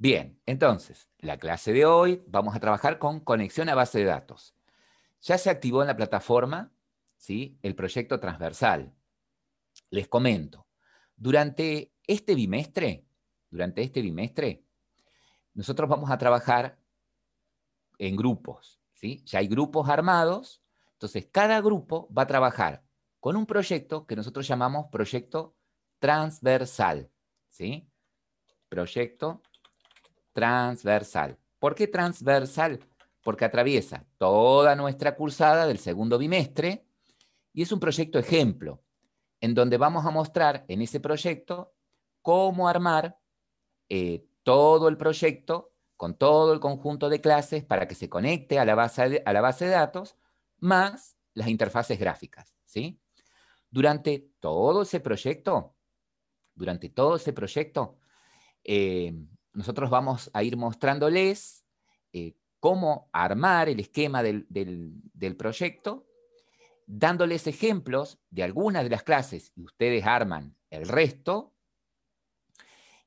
Bien, entonces, la clase de hoy vamos a trabajar con conexión a base de datos. Ya se activó en la plataforma, ¿sí?, el proyecto transversal. Les comento, durante este bimestre, nosotros vamos a trabajar en grupos, ¿sí? Ya hay grupos armados, entonces cada grupo va a trabajar con un proyecto que nosotros llamamos proyecto transversal, ¿sí? Proyecto transversal. ¿Por qué transversal? Porque atraviesa toda nuestra cursada del segundo bimestre y es un proyecto ejemplo, en donde vamos a mostrar en ese proyecto cómo armar todo el proyecto con todo el conjunto de clases para que se conecte a la base de datos, más las interfaces gráficas, ¿sí? Durante todo ese proyecto, eh, nosotros vamos a ir mostrándoles cómo armar el esquema del proyecto, dándoles ejemplos de algunas de las clases y ustedes arman el resto,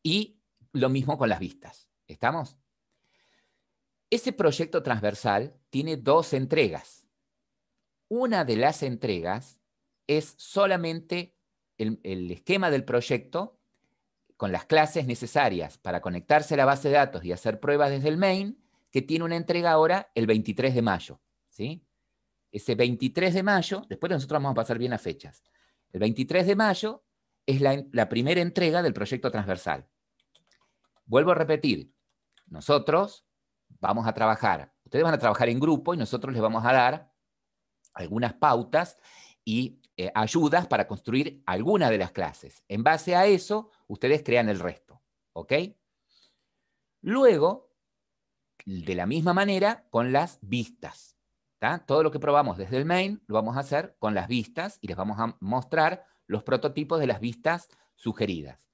y lo mismo con las vistas. ¿Estamos? Ese proyecto transversal tiene dos entregas. Una de las entregas es solamente el esquema del proyecto con las clases necesarias para conectarse a la base de datos y hacer pruebas desde el main, que tiene una entrega ahora el 23 de mayo. ¿Sí? Ese 23 de mayo, después nosotros vamos a pasar bien las fechas. El 23 de mayo es la primera entrega del proyecto transversal. Vuelvo a repetir, nosotros vamos a trabajar, ustedes van a trabajar en grupo y nosotros les vamos a dar algunas pautas y ayudas para construir alguna de las clases. En base a eso, ustedes crean el resto, ¿ok? Luego, de la misma manera, con las vistas. ¿Tá? Todo lo que probamos desde el main lo vamos a hacer con las vistas y les vamos a mostrar los prototipos de las vistas sugeridas.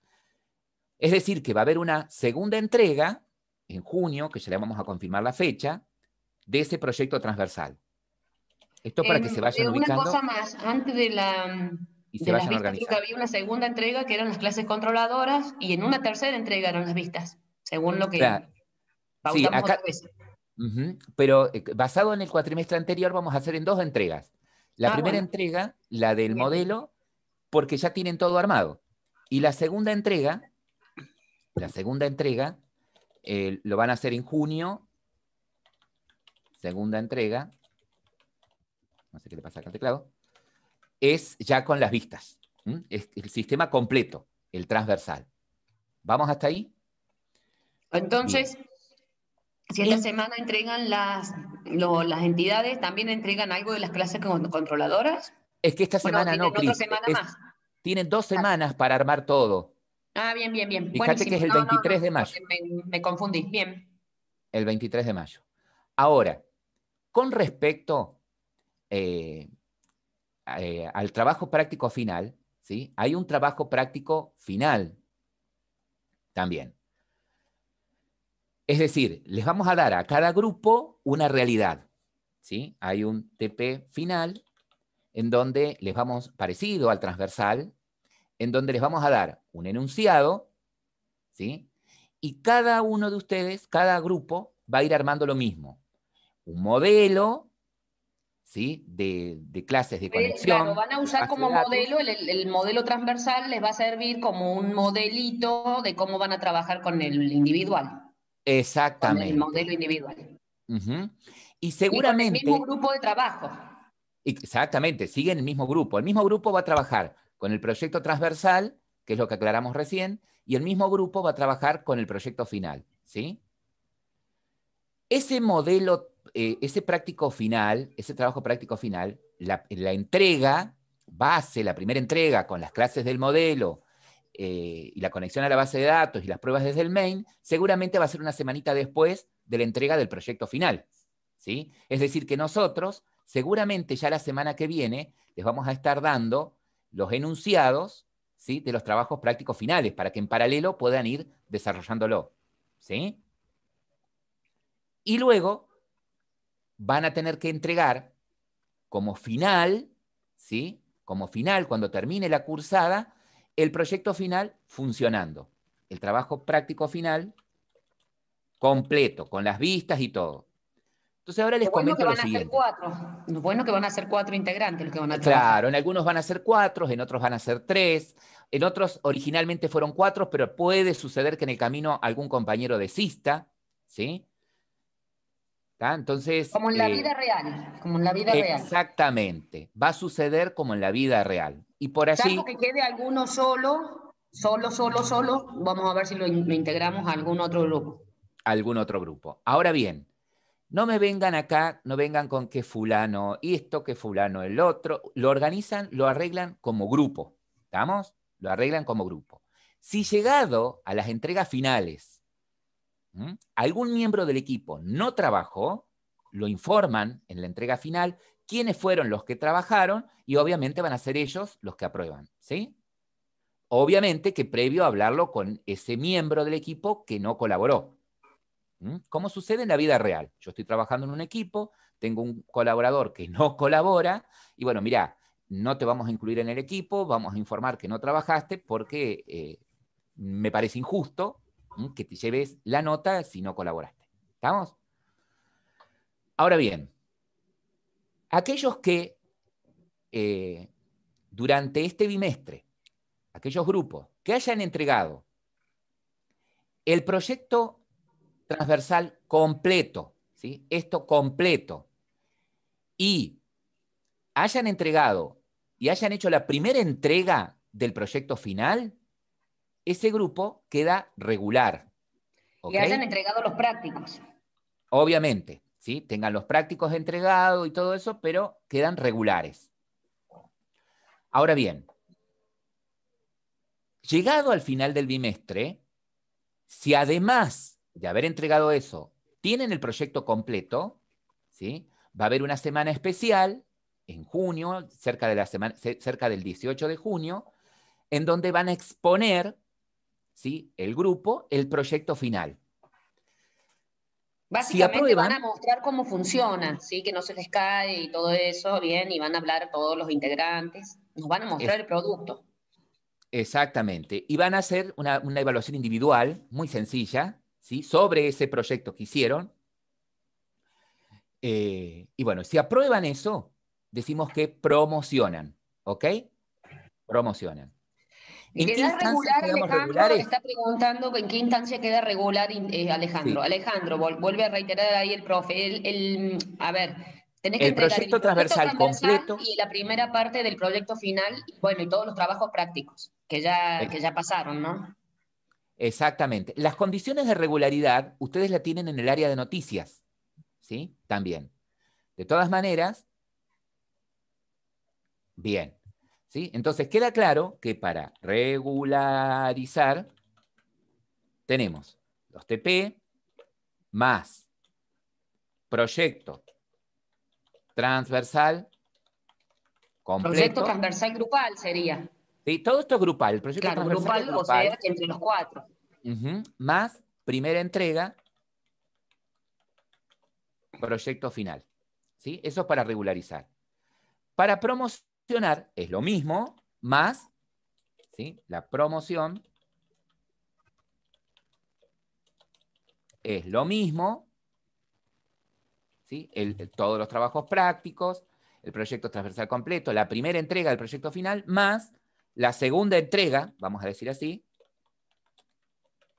Es decir, que va a haber una segunda entrega en junio, que ya le vamos a confirmar la fecha, de ese proyecto transversal. Esto para que se vayan Una cosa ubicando más, antes y se de las vayan vistas creo que organizando. había una segunda entrega que eran las clases controladoras y en una tercera entrega eran las vistas, según lo Claro, que sí, pautamos otra acá, vez. pero basado en el cuatrimestre anterior vamos a hacer en dos entregas. La Ah, primera bueno, entrega, la del bien, bien. modelo, porque ya tienen todo armado. Y la segunda entrega lo van a hacer en junio, segunda entrega, no sé qué le pasa acá al teclado, es ya con las vistas. Es el sistema completo, el transversal. ¿Vamos hasta ahí? Bien. Entonces, si esta En, semana entregan las entidades, ¿también entregan algo de las clases controladoras? es que esta Bueno, semana no, tienen otra Cris. semana más. Tienen 2 Ah, semanas para armar todo. bien, bien, bien. Fíjate que Buenísimo. es el No, no, 23 de no, mayo. porque me confundí. Bien. El 23 de mayo. Ahora, con respecto eh, al trabajo práctico final, ¿sí? Hay un trabajo práctico final también. Es decir, les vamos a dar a cada grupo una realidad, ¿sí? Hay un TP final en donde les vamos, parecido al transversal, en donde les vamos a dar un enunciado, ¿sí? Y cada uno de ustedes, cada grupo, va a ir armando lo mismo. Un modelo, ¿sí? De clases de Claro, conexión, van a de usar base de como datos. modelo, el modelo transversal les va a servir como un modelito de cómo van a trabajar con el individual, con el modelo Exactamente. individual. Uh-huh. Y Y con el mismo seguramente, grupo de trabajo. exactamente, siguen el mismo grupo. El mismo grupo va a trabajar con el proyecto transversal, que es lo que aclaramos recién, y el mismo grupo va a trabajar con el proyecto final, ¿sí? Ese modelo, ese práctico final, ese trabajo práctico final, la entrega base, la primera entrega con las clases del modelo y la conexión a la base de datos y las pruebas desde el main, seguramente va a ser una semanita después de la entrega del proyecto final, ¿sí? Es decir, que nosotros seguramente ya la semana que viene les vamos a estar dando los enunciados, ¿sí?, de los trabajos prácticos finales para que en paralelo puedan ir desarrollándolo, ¿sí? Y luego van a tener que entregar como final, ¿sí? Como final, cuando termine la cursada, el proyecto final funcionando. El trabajo práctico final completo, con las vistas y todo. Entonces ahora les comento lo siguiente. Lo bueno que van a ser 4 integrantes los que van a trabajar. Claro, en algunos van a ser 4, en otros van a ser 3, en otros originalmente fueron 4, pero puede suceder que en el camino algún compañero desista, ¿sí? ¿Tá? Entonces, como en la vida real, como en la vida real. Exactamente, va a suceder como en la vida real. Y por allí... Salvo que quede alguno solo, vamos a ver si lo integramos a algún otro grupo. Algún otro grupo. Ahora bien, no me vengan acá, no vengan con que fulano esto, que fulano el otro. Lo organizan, lo arreglan como grupo. ¿Estamos? Lo arreglan como grupo. Si llegado a las entregas finales, algún miembro del equipo no trabajó, lo informan en la entrega final quiénes fueron los que trabajaron y obviamente van a ser ellos los que aprueban. ¿Sí? Obviamente que previo a hablarlo con ese miembro del equipo que no colaboró. Como sucede en la vida real. Yo estoy trabajando en un equipo, tengo un colaborador que no colabora, y bueno, mira, no te vamos a incluir en el equipo, vamos a informar que no trabajaste porque me parece injusto que te lleves la nota si no colaboraste. ¿Estamos? Ahora bien, aquellos que durante este bimestre, aquellos grupos que hayan entregado el proyecto transversal completo, ¿sí? Esto completo, y hayan entregado y hayan hecho la primera entrega del proyecto final, ese grupo queda regular. ¿Okay? Y hayan entregado los prácticos. Obviamente, ¿sí? Tengan los prácticos entregados y todo eso, pero quedan regulares. Ahora bien, llegado al final del bimestre, si además de haber entregado eso, tienen el proyecto completo, ¿sí? Va a haber una semana especial en junio, cerca del 18 de junio, en donde van a exponer, ¿sí? El grupo, el proyecto final. Básicamente van a mostrar cómo funciona, ¿sí? Que no se les cae y todo eso, bien, y van a hablar todos los integrantes. Nos van a mostrar el producto. Exactamente. Y van a hacer una evaluación individual, muy sencilla, ¿sí? Sobre ese proyecto que hicieron. Y bueno, si aprueban eso, decimos que promocionan, ¿ok? Promocionan. ¿En qué instancia quedamos regulares? Está preguntando en qué instancia queda regular Alejandro. Sí. Alejandro, vuelve a reiterar ahí el profe. A ver, tenés que entregar el proyecto transversal completo y la primera parte del proyecto final, bueno, y todos los trabajos prácticos que ya pasaron, ¿no? Exactamente. Las condiciones de regularidad ustedes la tienen en el área de noticias, ¿sí? También. De todas maneras, bien. ¿Sí? Entonces queda claro que para regularizar tenemos los TP más proyecto transversal completo. Proyecto transversal grupal sería. Sí, todo esto es grupal. El proyecto claro, transversal grupal, o sea, entre los 4. Más primera entrega, proyecto final. ¿Sí? Eso es para regularizar. Para promocionar es lo mismo, más, ¿sí? La promoción es lo mismo, ¿sí? Todos los trabajos prácticos, el proyecto transversal completo, la primera entrega del proyecto final, más la segunda entrega, vamos a decir así,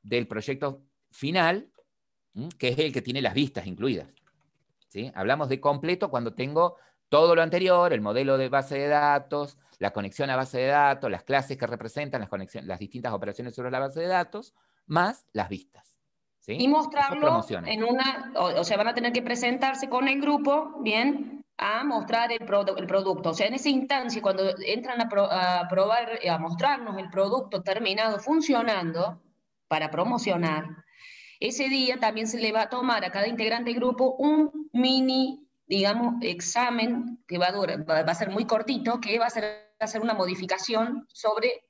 del proyecto final, que es el que tiene las vistas incluidas. ¿Sí? Hablamos de completo cuando tengo todo lo anterior, el modelo de base de datos, la conexión a base de datos, las clases que representan las distintas operaciones sobre la base de datos, más las vistas. ¿Sí? Y mostrarlo en una, o sea, van a tener que presentarse con el grupo, bien, a mostrar el producto. O sea, en esa instancia, cuando entran a probar, a mostrarnos el producto terminado funcionando para promocionar, ese día también se le va a tomar a cada integrante del grupo un mini, digamos, examen que va a ser muy cortito, que va a ser hacer una modificación sobre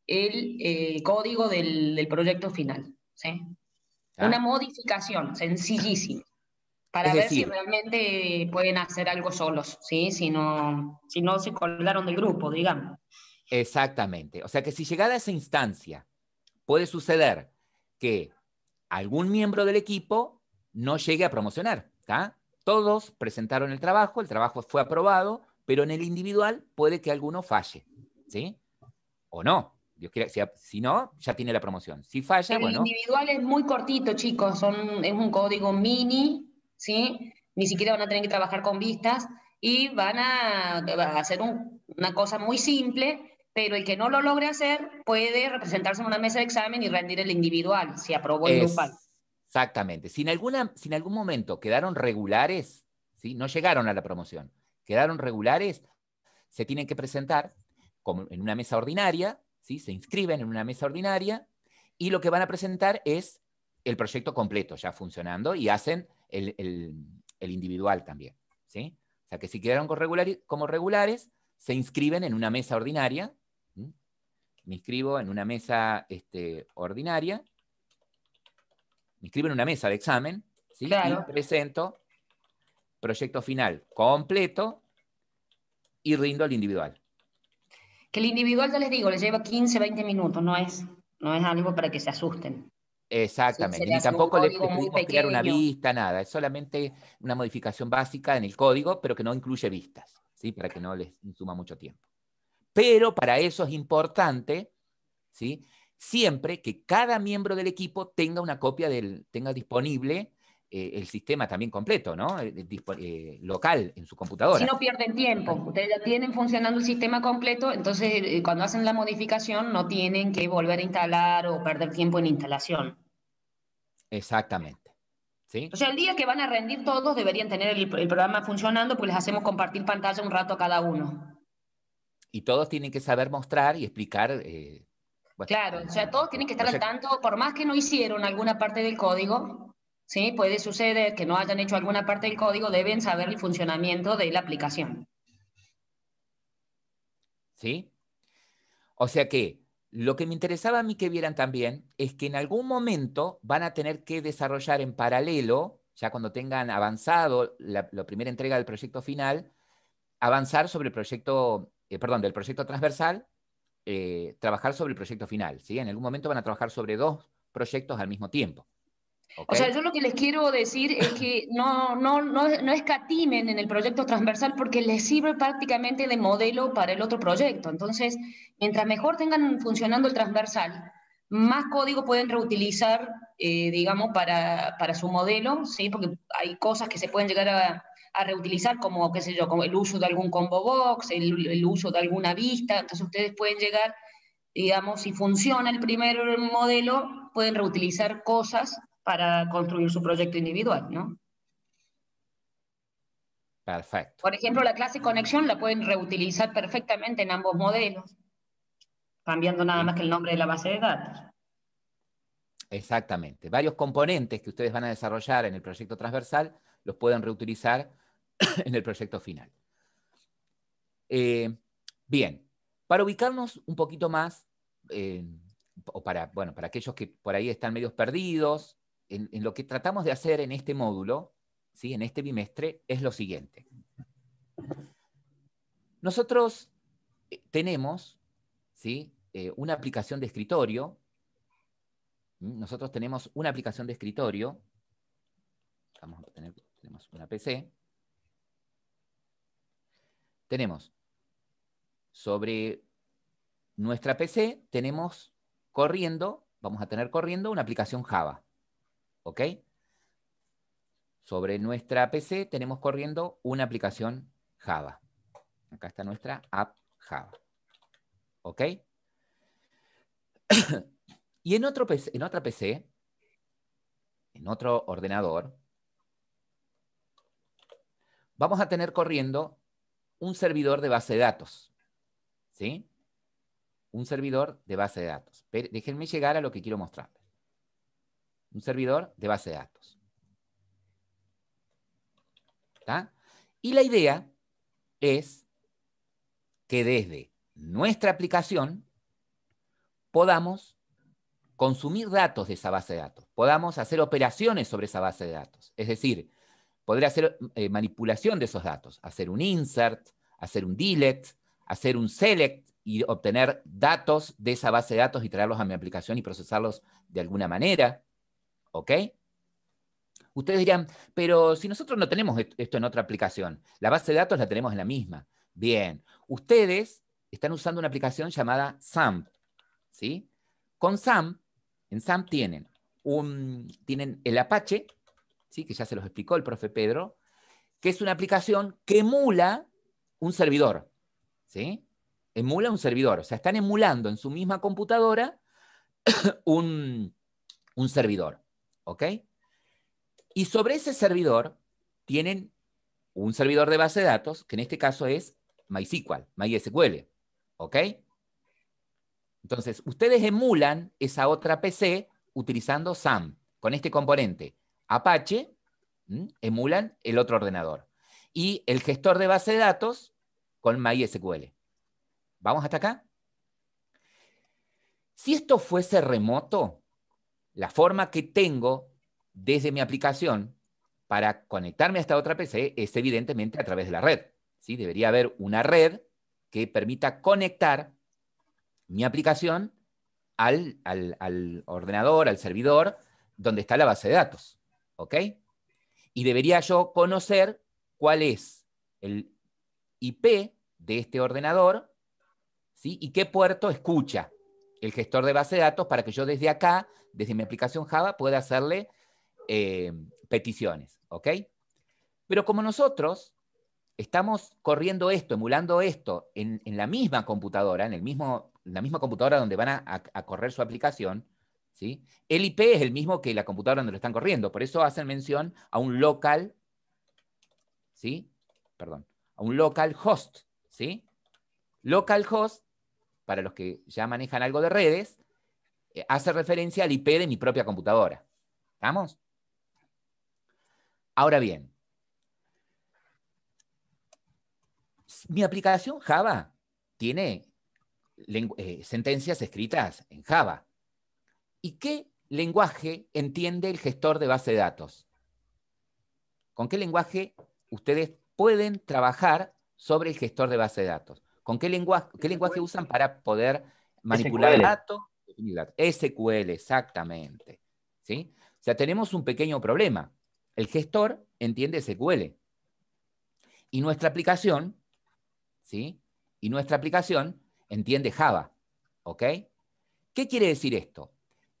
el código del proyecto final. ¿Sí? Una modificación sencillísima para ver si realmente pueden hacer algo solos, ¿sí? Si no se colgaron del grupo, digamos. Exactamente. O sea que si llegada a esa instancia puede suceder que algún miembro del equipo no llegue a promocionar. ¿Tá? Todos presentaron el trabajo fue aprobado, pero en el individual puede que alguno falle. ¿Sí? O no. Dios quiera, si no, ya tiene la promoción. Si falla, El bueno. individual es muy cortito, chicos, es un código mini, ¿sí? Ni siquiera van a tener que trabajar con vistas y van a hacer una cosa muy simple, pero el que no lo logre hacer puede representarse en una mesa de examen y rendir el individual, si aprobó el grupal. Exactamente. Si en algún momento quedaron regulares, ¿sí? No llegaron a la promoción, quedaron regulares, se tienen que presentar como en una mesa ordinaria, ¿sí? Se inscriben en una mesa ordinaria y lo que van a presentar es el proyecto completo ya funcionando y hacen el individual también. ¿Sí? O sea que si quedaron como regulares, se inscriben en una mesa ordinaria. ¿Sí? Me inscribo en una mesa ordinaria, me inscribo en una mesa de examen, ¿sí? Claro. Y presento proyecto final completo y rindo el individual. Que el individual, ya les digo, les lleva 15, 20 minutos, no es algo para que se asusten. Sí, se Exactamente, le ni hace un tampoco le código muy pedimos crear una pequeño. vista, nada, es solamente una modificación básica en el código, pero que no incluye vistas, ¿sí? Para que no les insuma mucho tiempo. Pero para eso es importante, ¿sí? Siempre que cada miembro del equipo tenga una copia tenga disponible el sistema también completo, ¿no? Local en su Si computadora. no pierden tiempo, ustedes ya tienen funcionando el sistema completo, entonces cuando hacen la modificación no tienen que volver a instalar o perder tiempo en instalación. Exactamente. ¿Sí? O sea, el día que van a rendir todos deberían tener el programa funcionando, pues les hacemos compartir pantalla un rato a cada uno. Y todos tienen que saber mostrar y explicar bueno, Claro, o sea, todos tienen que estar al proyecto. tanto, por más que no hicieron alguna parte del código, ¿sí? Puede suceder que no hayan hecho alguna parte del código, deben saber el funcionamiento de la aplicación. ¿Sí? O sea que lo que me interesaba a mí que vieran también es que en algún momento van a tener que desarrollar en paralelo, ya cuando tengan avanzado la primera entrega del proyecto final, avanzar sobre el proyecto, perdón, del proyecto transversal, trabajar sobre el proyecto final. ¿Sí? En algún momento van a trabajar sobre dos proyectos al mismo tiempo. O ¿Ok? sea, yo lo que les quiero decir es que no escatimen en el proyecto transversal porque les sirve prácticamente de modelo para el otro proyecto. Entonces, mientras mejor tengan funcionando el transversal, más código pueden reutilizar, digamos, para su modelo, ¿sí? Porque hay cosas que se pueden llegar a reutilizar, como, qué sé yo, como el uso de algún combo box, el uso de alguna vista. Entonces, ustedes pueden llegar, digamos, si funciona el primer modelo, pueden reutilizar cosas para construir su proyecto individual, ¿no? Perfecto. Por ejemplo, la clase conexión la pueden reutilizar perfectamente en ambos modelos, cambiando nada ¿Sí? más que el nombre de la base de datos. Exactamente. Varios componentes que ustedes van a desarrollar en el proyecto transversal los pueden reutilizar en el proyecto final. Bien, para ubicarnos un poquito más, o bueno, para aquellos que por ahí están medios perdidos, en lo que tratamos de hacer en este módulo, ¿sí? En este bimestre, es lo siguiente. Nosotros tenemos, ¿sí? Una aplicación de escritorio. Nosotros tenemos una aplicación de escritorio. Tenemos una PC. Tenemos sobre nuestra PC, vamos a tener corriendo una aplicación Java. ¿Ok? Sobre nuestra PC tenemos corriendo una aplicación Java. Acá está nuestra app Java. ¿Ok? Y en otra PC, en otro ordenador, vamos a tener corriendo un servidor de base de datos. ¿Sí? Un servidor de base de datos. Pero déjenme llegar a lo que quiero mostrarles. Un servidor de base de datos. ¿Está? Y la idea es que desde nuestra aplicación podamos consumir datos de esa base de datos, podamos hacer operaciones sobre esa base de datos. Es decir, poder hacer manipulación de esos datos, hacer un insert, hacer un delete, hacer un select y obtener datos de esa base de datos y traerlos a mi aplicación y procesarlos de alguna manera. ¿Ok? Ustedes dirán, pero si nosotros no tenemos esto en otra aplicación, la base de datos la tenemos en la misma. Bien, ustedes están usando una aplicación llamada SAMP, ¿sí? Con SAMP, en SAMP tienen el Apache, ¿sí? Que ya se los explicó el profe Pedro, que es una aplicación que emula un servidor, ¿sí? Emula un servidor, o sea, están emulando en su misma computadora un servidor, ¿ok? Y sobre ese servidor tienen un servidor de base de datos, que en este caso es MySQL, ¿ok? Entonces, ustedes emulan esa otra PC utilizando SAM, con este componente. Apache, emulan el otro ordenador. Y el gestor de base de datos con MySQL. ¿Vamos hasta acá? Si esto fuese remoto, la forma que tengo desde mi aplicación para conectarme a esta otra PC es evidentemente a través de la red, ¿sí? Debería haber una red que permita conectar mi aplicación al ordenador, al servidor, donde está la base de datos, ¿ok? Y debería yo conocer cuál es el IP de este ordenador, ¿sí? Y qué puerto escucha el gestor de base de datos para que yo desde acá, desde mi aplicación Java, pueda hacerle peticiones, ¿ok? Pero como nosotros estamos corriendo esto, emulando esto en la misma computadora, en la misma computadora donde van a correr su aplicación, ¿sí? El IP es el mismo que la computadora donde lo están corriendo, por eso hacen mención a un local, ¿sí? Perdón, a un local host, ¿sí? Local host, para los que ya manejan algo de redes, hace referencia al IP de mi propia computadora. ¿Estamos? Ahora bien, mi aplicación Java tiene sentencias escritas en Java. ¿Y qué lenguaje entiende el gestor de base de datos? ¿Con qué lenguaje ustedes pueden trabajar sobre el gestor de base de datos? ¿Con qué lenguaje usan para poder manipular SQL. datos? SQL, exactamente. ¿Sí? O sea, tenemos un pequeño problema. El gestor entiende SQL. Y nuestra aplicación, ¿sí? Y nuestra aplicación entiende Java. ¿Ok? ¿Qué quiere decir esto?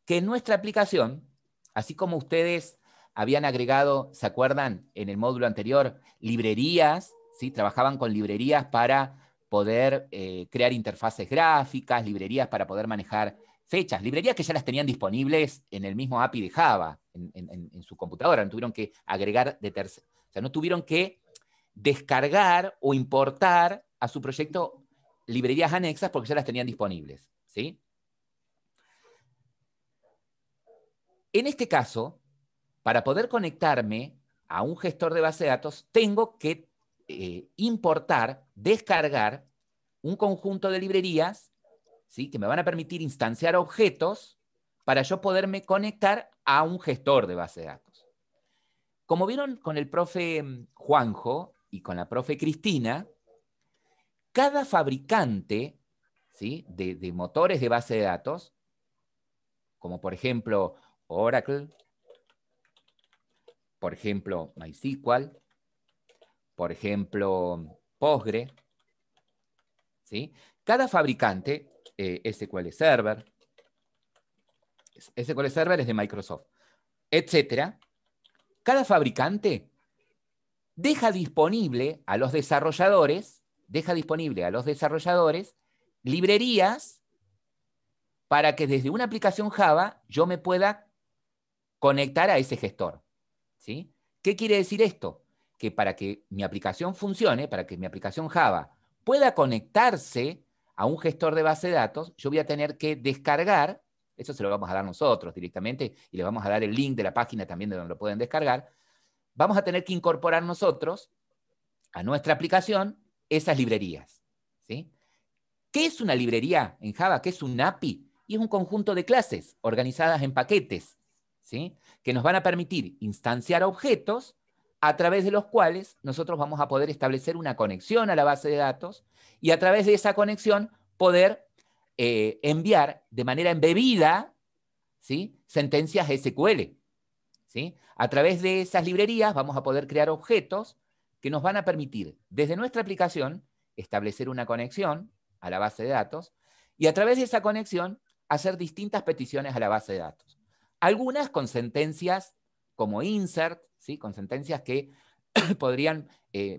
Que en nuestra aplicación, así como ustedes habían agregado, ¿se acuerdan en el módulo anterior? Librerías, ¿sí? Trabajaban con librerías para poder crear interfaces gráficas, librerías para poder manejar fechas, librerías que ya las tenían disponibles en el mismo API de Java, en su computadora, no tuvieron que agregar o sea, no tuvieron que descargar o importar a su proyecto librerías anexas porque ya las tenían disponibles, ¿sí? En este caso, para poder conectarme a un gestor de base de datos, tengo que importar, descargar un conjunto de librerías, ¿sí? Que me van a permitir instanciar objetos para yo poderme conectar a un gestor de base de datos. Como vieron con el profe Juanjo y con la profe Cristina, cada fabricante, ¿sí? de motores de base de datos, como por ejemplo Oracle, por ejemplo MySQL, por ejemplo Postgre, ¿sí? Cada fabricante, SQL Server es de Microsoft, etcétera, cada fabricante deja disponible a los desarrolladores, librerías para que desde una aplicación Java yo me pueda conectar a ese gestor, ¿sí? ¿Qué quiere decir esto? Que para que mi aplicación funcione, para que mi aplicación Java pueda conectarse a un gestor de base de datos, yo voy a tener que descargar, eso se lo vamos a dar nosotros directamente, y les vamos a dar el link de la página también de donde lo pueden descargar, vamos a tener que incorporar nosotros a nuestra aplicación esas librerías, ¿sí? ¿Qué es una librería en Java? ¿Qué es un API? Y es un conjunto de clases organizadas en paquetes, ¿sí? Que nos van a permitir instanciar objetos a través de los cuales nosotros vamos a poder establecer una conexión a la base de datos y a través de esa conexión poder enviar de manera embebida, ¿sí? Sentencias SQL. ¿sí? A través de esas librerías vamos a poder crear objetos que nos van a permitir, desde nuestra aplicación, establecer una conexión a la base de datos y a través de esa conexión hacer distintas peticiones a la base de datos. Algunas con sentencias como insert, ¿sí? Con sentencias que podrían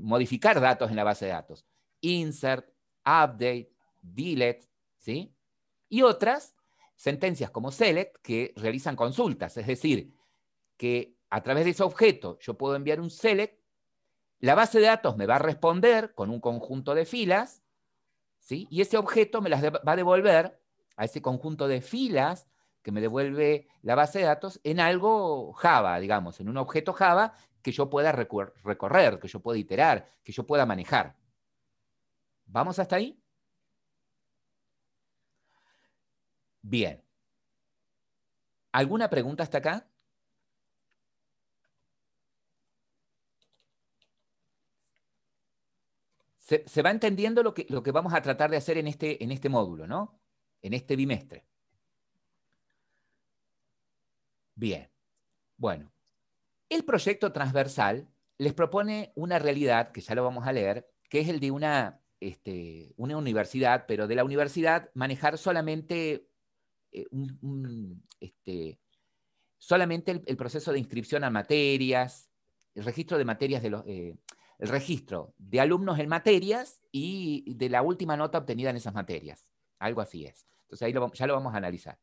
modificar datos en la base de datos. Insert, update, delete, ¿sí? Y otras sentencias como select que realizan consultas, es decir, que a través de ese objeto yo puedo enviar un select, la base de datos me va a responder con un conjunto de filas, ¿sí? Y ese objeto me las va a devolver a ese conjunto de filas que me devuelve la base de datos en algo Java, digamos, en un objeto Java que yo pueda recorrer, que yo pueda iterar, que yo pueda manejar. ¿Vamos hasta ahí? Bien. ¿Alguna pregunta hasta acá? Se va entendiendo lo que vamos a tratar de hacer en este módulo, ¿no? En este bimestre. Bien. Bueno, el proyecto transversal les propone una realidad, que ya lo vamos a leer, que es el de una universidad, pero de la universidad manejar solamente, solamente el proceso de inscripción a materias, el registro de materias el registro de alumnos en materias y de la última nota obtenida en esas materias. Algo así es. Entonces ahí ya lo vamos a analizar.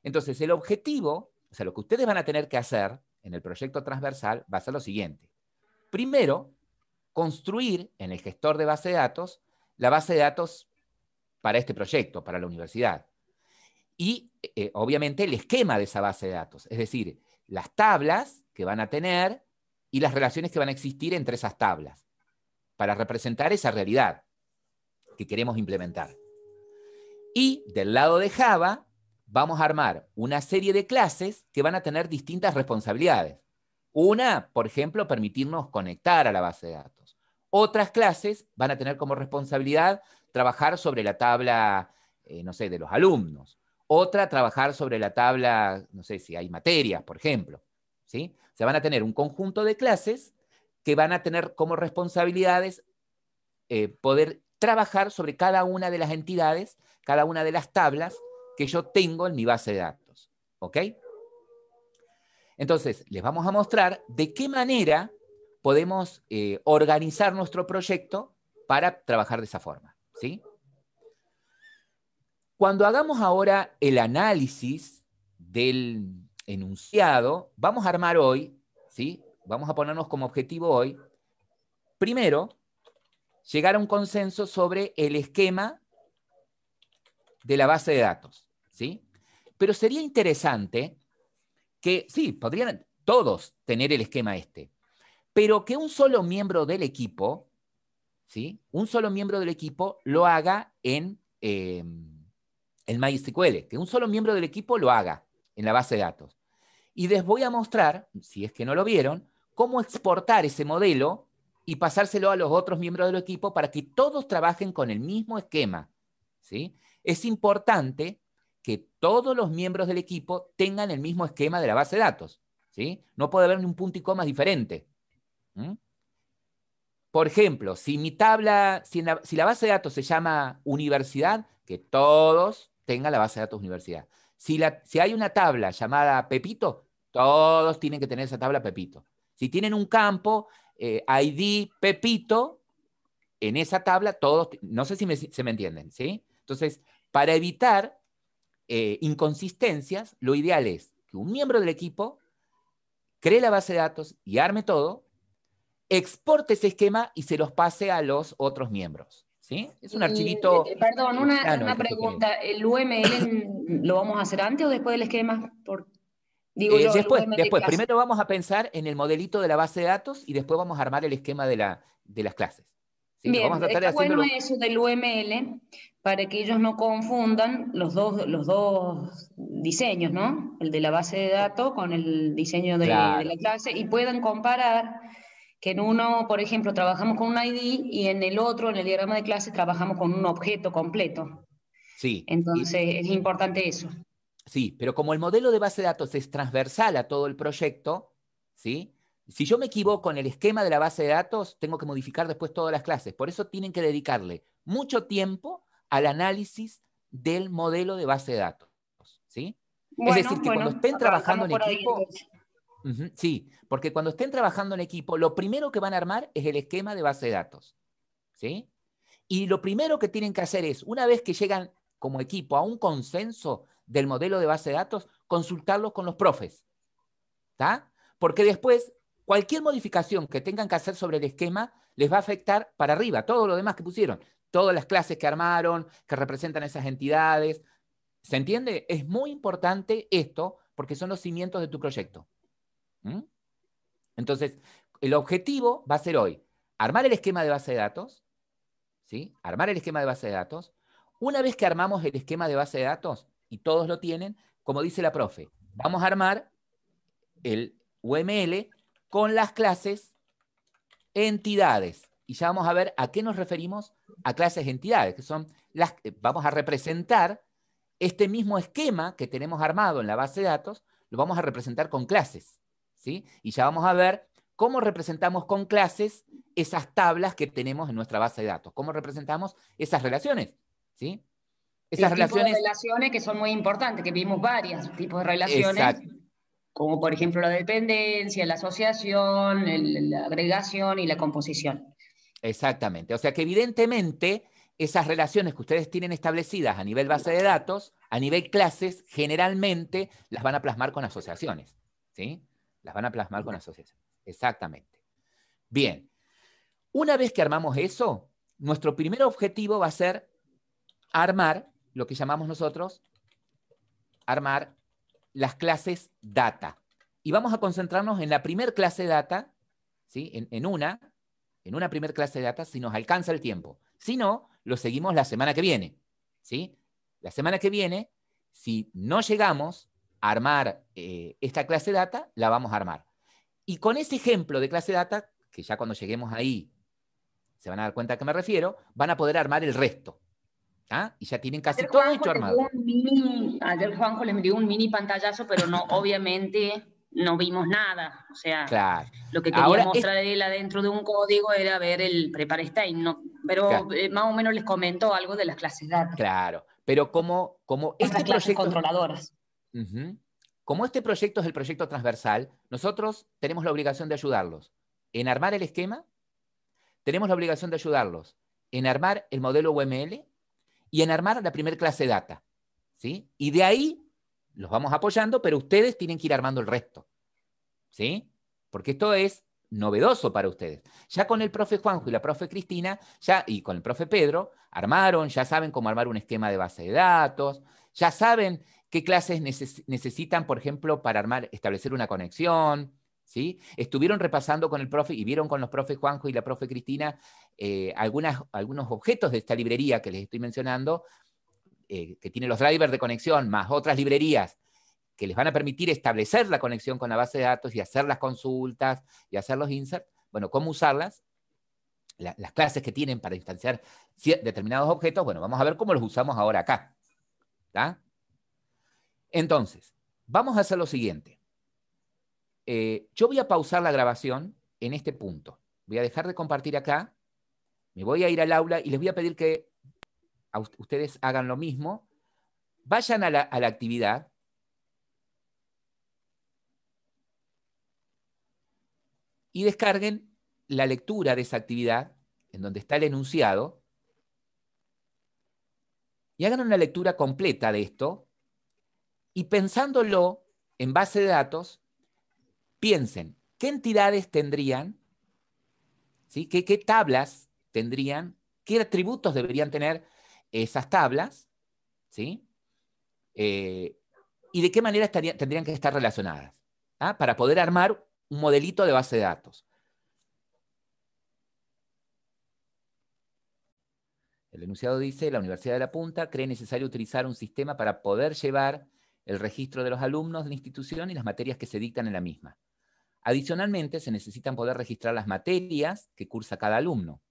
Entonces el objetivo, o sea, lo que ustedes van a tener que hacer en el proyecto transversal va a ser lo siguiente. Primero, construir en el gestor de base de datos la base de datos para este proyecto, para la universidad. Y obviamente el esquema de esa base de datos, es decir, las tablas que van a tener y las relaciones que van a existir entre esas tablas para representar esa realidad que queremos implementar. Y del lado de Java vamos a armar una serie de clases que van a tener distintas responsabilidades. Una, por ejemplo, permitirnos conectar a la base de datos. Otras clases van a tener como responsabilidad trabajar sobre la tabla, no sé, de los alumnos. Otra, trabajar sobre la tabla, no sé si hay materias, por ejemplo. ¿Sí? Se van a tener un conjunto de clases que van a tener como responsabilidades poder trabajar sobre cada una de las entidades, cada una de las tablas que yo tengo en mi base de datos. ¿Ok? Entonces, les vamos a mostrar de qué manera podemos organizar nuestro proyecto para trabajar de esa forma. ¿Sí? Cuando hagamos ahora el análisis del enunciado, vamos a armar hoy, ¿sí? Vamos a ponernos como objetivo hoy, primero, llegar a un consenso sobre el esquema de la base de datos, ¿sí? Pero sería interesante que, sí, podrían todos tener el esquema este, pero que un solo miembro del equipo, ¿sí? Un solo miembro del equipo lo haga en MySQL, que un solo miembro del equipo lo haga en la base de datos. Y les voy a mostrar, si es que no lo vieron, cómo exportar ese modelo y pasárselo a los otros miembros del equipo para que todos trabajen con el mismo esquema, ¿sí? Es importante que todos los miembros del equipo tengan el mismo esquema de la base de datos, ¿sí? No puede haber ni un punto y coma diferente. ¿Mm? Por ejemplo, si mi tabla, si la base de datos se llama universidad, que todos tengan la base de datos universidad. Si hay una tabla llamada Pepito, todos tienen que tener esa tabla Pepito. Si tienen un campo, ID Pepito, en esa tabla todos, no sé si se me entienden, ¿sí? Entonces, para evitar inconsistencias, lo ideal es que un miembro del equipo cree la base de datos y arme todo, exporte ese esquema y se los pase a los otros miembros. ¿Sí? Es un archivito perdón, plano el una que se genera. pregunta. ¿El UML lo vamos a hacer antes o después del esquema? Digo yo, el UML Después, clase. primero vamos a pensar en el modelito de la base de datos y después vamos a armar el esquema de las clases. ¿Sí? Lo vamos a Bien, tratar de está bueno haciéndolo. eso del UML para que ellos no confundan los dos diseños, ¿no? El de la base de datos con el diseño de la Claro, clase y puedan comparar que en uno, por ejemplo, trabajamos con un ID y en el otro, en el diagrama de clase, trabajamos con un objeto completo. sí. Entonces, es importante eso. Sí, pero como el modelo de base de datos es transversal a todo el proyecto, ¿sí? Si yo me equivoco en el esquema de la base de datos, tengo que modificar después todas las clases. Por eso tienen que dedicarle mucho tiempo al análisis del modelo de base de datos, ¿sí? Es decir, que cuando estén trabajando arrancamos en por ahí equipo, entonces. sí, porque cuando estén trabajando en equipo, lo primero que van a armar es el esquema de base de datos, ¿sí? Y lo primero que tienen que hacer es, una vez que llegan como equipo a un consenso del modelo de base de datos, consultarlo con los profes, ¿está? Porque después, cualquier modificación que tengan que hacer sobre el esquema les va a afectar para arriba, todo lo demás que pusieron, todas las clases que armaron, que representan esas entidades. ¿Se entiende? Es muy importante esto porque son los cimientos de tu proyecto. ¿Mm? Entonces, el objetivo va a ser hoy armar el esquema de base de datos, ¿sí? Armar el esquema de base de datos. Una vez que armamos el esquema de base de datos y todos lo tienen, como dice la profe, vamos a armar el UML con las clases entidades. Y ya vamos a ver a qué nos referimos a clases entidades, que son las que vamos a representar este mismo esquema que tenemos armado en la base de datos, lo vamos a representar con clases, ¿sí? Y ya vamos a ver cómo representamos con clases esas tablas que tenemos en nuestra base de datos, cómo representamos esas relaciones, ¿sí? Esas El tipo de relaciones, relaciones que son muy importantes, que vimos varios tipos de relaciones, exact, como por ejemplo la dependencia, la asociación, la agregación y la composición. exactamente. O sea que evidentemente esas relaciones que ustedes tienen establecidas a nivel base de datos, a nivel clases, generalmente las van a plasmar con asociaciones, ¿sí? Las van a plasmar con asociaciones. Exactamente. Bien, una vez que armamos eso, nuestro primer objetivo va a ser armar lo que llamamos nosotros, armar las clases data. Y vamos a concentrarnos en la primer clase data, ¿sí? En una primer clase de data, si nos alcanza el tiempo. Si no, lo seguimos la semana que viene, ¿sí? La semana que viene, si no llegamos a armar esta clase data, la vamos a armar. Y con ese ejemplo de clase data, que ya cuando lleguemos ahí se van a dar cuenta a qué me refiero, van a poder armar el resto. ¿Ah? Y ya tienen casi todo hecho armado. Ayer Juanjo les dio un mini pantallazo, pero no, obviamente no vimos nada. O sea, Claro. lo que quería Ahora, mostrar él adentro de un código era ver el Prepare State, no, pero claro, más o menos les comentó algo de las clases data, claro. Pero como otras este clases proyecto, controladoras. como este proyecto es el proyecto transversal, nosotros tenemos la obligación de ayudarlos en armar el esquema, tenemos la obligación de ayudarlos en armar el modelo UML y en armar la primer clase data, ¿sí? Y de ahí los vamos apoyando, pero ustedes tienen que ir armando el resto, ¿sí? Porque esto es novedoso para ustedes. Ya con el profe Juanjo y la profe Cristina, ya, y con el profe Pedro, armaron, ya saben cómo armar un esquema de base de datos, ya saben qué clases necesitan, por ejemplo, para armar, establecer una conexión, ¿sí? Estuvieron repasando con el profe y vieron con los profes Juanjo y la profe Cristina algunos objetos de esta librería que les estoy mencionando, que tiene los drivers de conexión, más otras librerías que les van a permitir establecer la conexión con la base de datos y hacer las consultas y hacer los inserts. Bueno, cómo usarlas, las clases que tienen para instanciar determinados objetos, bueno, vamos a ver cómo los usamos ahora acá. ¿Tá? Entonces, vamos a hacer lo siguiente. Yo voy a pausar la grabación en este punto. Voy a dejar de compartir acá, me voy a ir al aula y les voy a pedir que ustedes hagan lo mismo. Vayan a la actividad. Y descarguen la lectura de esa actividad, en donde está el enunciado, y hagan una lectura completa de esto, y pensándolo en base de datos, piensen qué entidades tendrían, ¿sí? ¿Qué tablas tendrían, qué atributos deberían tener esas tablas, ¿sí? Y de qué manera tendrían que estar relacionadas, ¿ah? Para poder armar un modelito de base de datos. El enunciado dice, la Universidad de La Punta cree necesario utilizar un sistema para poder llevar el registro de los alumnos de la institución y las materias que se dictan en la misma. Adicionalmente, se necesitan poder registrar las materias que cursa cada alumno.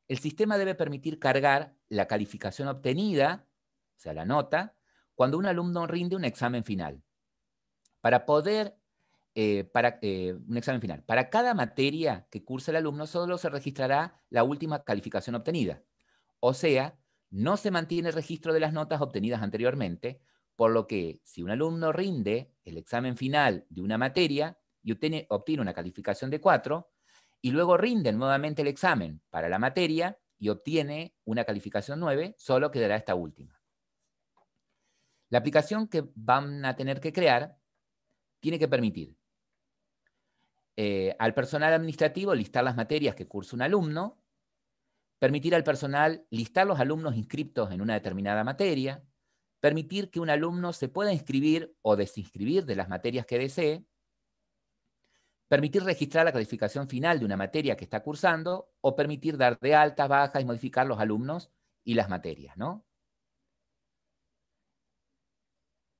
El sistema debe permitir cargar la calificación obtenida, o sea, la nota, cuando un alumno rinde un examen final. Para poder un examen final. Para cada materia que curse el alumno, solo se registrará la última calificación obtenida. O sea, no se mantiene el registro de las notas obtenidas anteriormente, por lo que si un alumno rinde el examen final de una materia y obtiene una calificación de 4, y luego rinde nuevamente el examen para la materia y obtiene una calificación 9, solo quedará esta última. La aplicación que van a tener que crear tiene que permitir al personal administrativo listar las materias que cursa un alumno, permitir al personal listar los alumnos inscriptos en una determinada materia, permitir que un alumno se pueda inscribir o desinscribir de las materias que desee, permitir registrar la calificación final de una materia que está cursando, o permitir dar de altas, bajas y modificar los alumnos y las materias, ¿no?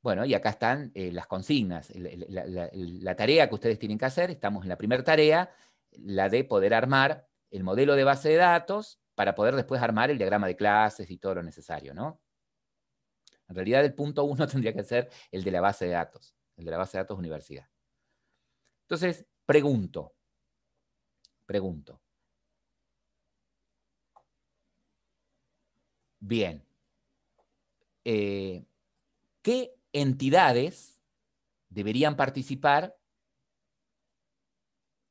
Bueno, y acá están las consignas, la tarea que ustedes tienen que hacer. Estamos en la primera tarea, la de poder armar el modelo de base de datos para poder después armar el diagrama de clases y todo lo necesario, ¿no? En realidad el punto 1 tendría que ser el de la base de datos, el de la base de datos universidad. Entonces, pregunto. Bien. ¿Qué entidades deberían participar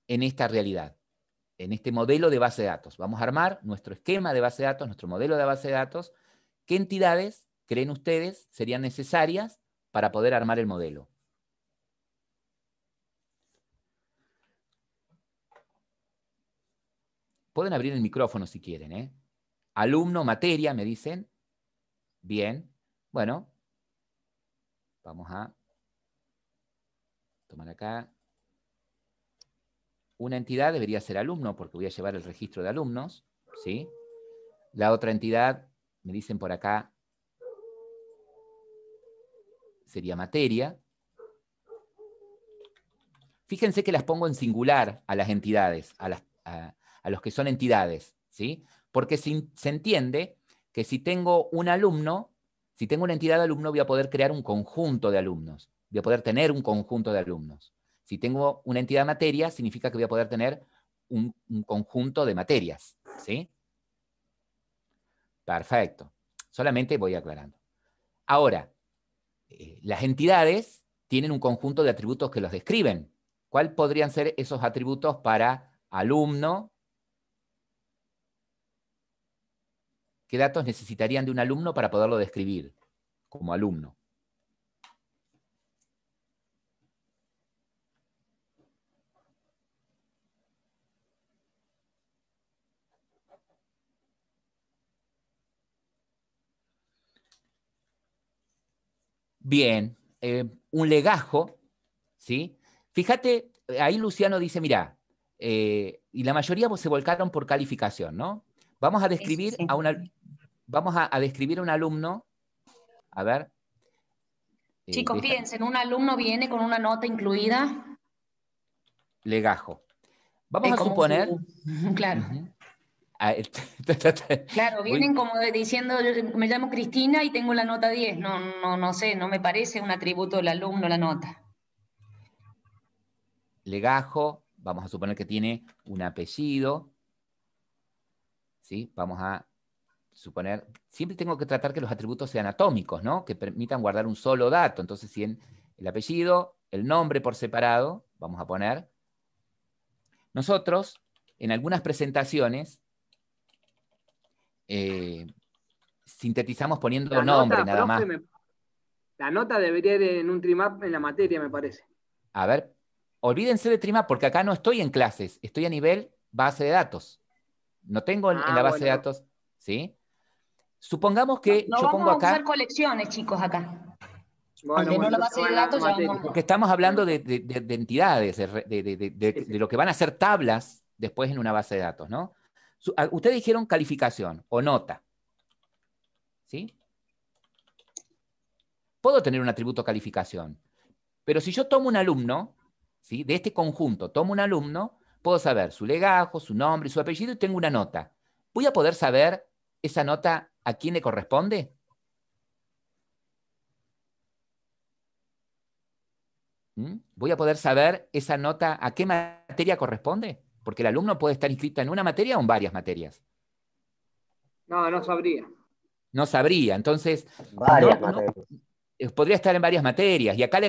en esta realidad, en este modelo de base de datos? Vamos a armar nuestro esquema de base de datos, nuestro modelo de base de datos. ¿Qué entidades creen ustedes serían necesarias para poder armar el modelo? Pueden abrir el micrófono si quieren, ¿eh? Alumno, materia, me dicen. Bien. Bueno, vamos a tomar acá. Una entidad debería ser alumno, porque voy a llevar el registro de alumnos, ¿sí? La otra entidad, me dicen por acá, sería materia. Fíjense que las pongo en singular a las entidades, a los que son entidades, ¿sí? Porque se entiende que si tengo un alumno, si tengo una entidad de alumno, voy a poder crear un conjunto de alumnos. Voy a poder tener un conjunto de alumnos. Si tengo una entidad de materia, significa que voy a poder tener un conjunto de materias, ¿sí? Perfecto. Solamente voy aclarando. Ahora, las entidades tienen un conjunto de atributos que los describen. ¿Cuáles podrían ser esos atributos para alumno? ¿Qué datos necesitarían de un alumno para poderlo describir como alumno? Bien, un legajo, ¿sí? Fíjate, ahí Luciano dice, mira, y la mayoría se volcaron por calificación, ¿no? Vamos a describir a describir a un alumno, a ver. Chicos, piensen, un alumno viene con una nota incluida. Legajo. Vamos a suponer... Claro. Uh-huh. Claro, vienen como diciendo, yo me llamo Cristina y tengo la nota 10. No sé, no me parece un atributo del alumno la nota. Legajo, vamos a suponer que tiene un apellido, ¿sí? Vamos a suponer, siempre tengo que tratar que los atributos sean atómicos, ¿no? Que permitan guardar un solo dato. Entonces, si en el apellido, el nombre por separado, vamos a poner. Nosotros, en algunas presentaciones, sintetizamos poniendo nombre nada más. La nota debería ir en un trimap en la materia, me parece. A ver, olvídense de trimap, porque acá no estoy en clases, estoy a nivel base de datos. No tengo en la base de datos, ¿sí? Supongamos que no yo pongo acá... vamos a usar colecciones, chicos, acá. Bueno, no la base de datos porque estamos hablando de entidades, de lo que van a ser tablas después en una base de datos, ¿no? Ustedes dijeron calificación o nota, ¿sí? Puedo tener un atributo calificación, pero si yo tomo un alumno, ¿sí? De este conjunto tomo un alumno, puedo saber su legajo, su nombre y su apellido y tengo una nota. ¿Voy a poder saber esa nota a quién le corresponde? Voy a poder saber esa nota a qué materia corresponde, porque el alumno puede estar inscrito en una materia o en varias materias. No, no sabría. No sabría, entonces Varias materias. Podría estar en varias materias, y acá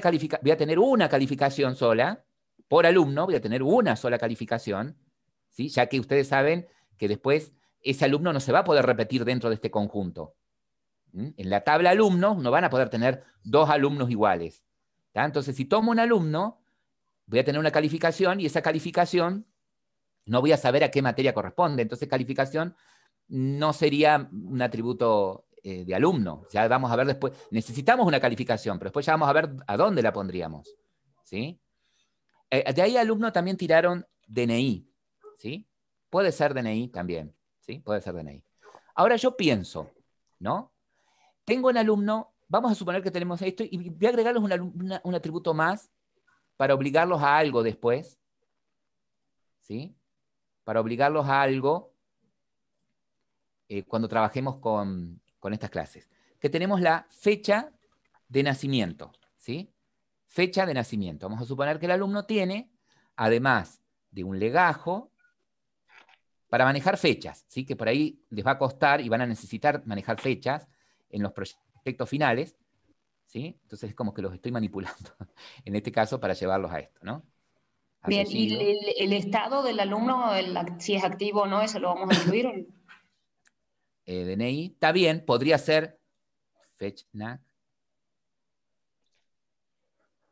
voy a tener una calificación sola, por alumno, voy a tener una sola calificación, ¿sí? Ya que ustedes saben que después ese alumno no se va a poder repetir dentro de este conjunto. En la tabla alumnos no van a poder tener 2 alumnos iguales. ¿Tá? Entonces, si tomo un alumno, voy a tener una calificación, y esa calificación no voy a saber a qué materia corresponde. Entonces, calificación no sería un atributo de alumno. Ya vamos a ver después. Necesitamos una calificación, pero después ya vamos a ver a dónde la pondríamos. ¿Sí? De ahí alumno también tiraron DNI. ¿Sí? Puede ser DNI también. ¿Sí? Puede ser DNI. Ahora yo pienso, ¿no? Tengo un alumno, vamos a suponer que tenemos esto, y voy a agregarles un atributo más para obligarlos a algo después. ¿Sí? Para obligarlos a algo cuando trabajemos con estas clases. Que tenemos la fecha de nacimiento. ¿Sí? Fecha de nacimiento. Vamos a suponer que el alumno tiene, además de un legajo, para manejar fechas, ¿sí? Que por ahí les va a costar y van a necesitar manejar fechas en los proyectos finales, ¿sí? Entonces es como que los estoy manipulando, en este caso, para llevarlos a esto, ¿no? Bien, ¿y el estado del alumno, si es activo o no, eso lo vamos a incluir? DNI, está bien, podría ser FECHNAC.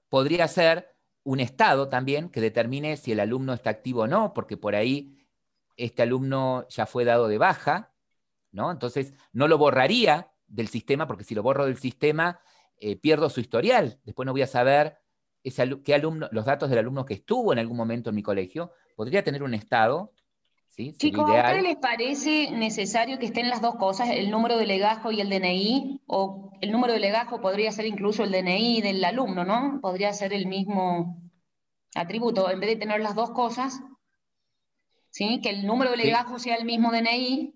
Podría ser un estado también que determine si el alumno está activo o no, porque por ahí este alumno ya fue dado de baja, ¿no? Entonces no lo borraría del sistema, porque si lo borro del sistema, pierdo su historial. Después no voy a saber los datos del alumno que estuvo en algún momento en mi colegio. Podría tener un estado, ¿sí? Chicos, ¿a ustedes les parece necesario que estén las dos cosas, el número de legajo y el DNI? O el número de legajo podría ser incluso el DNI del alumno, ¿no? Podría ser el mismo atributo, en vez de tener las dos cosas, ¿sí? Que el número de legajo sea el mismo DNI.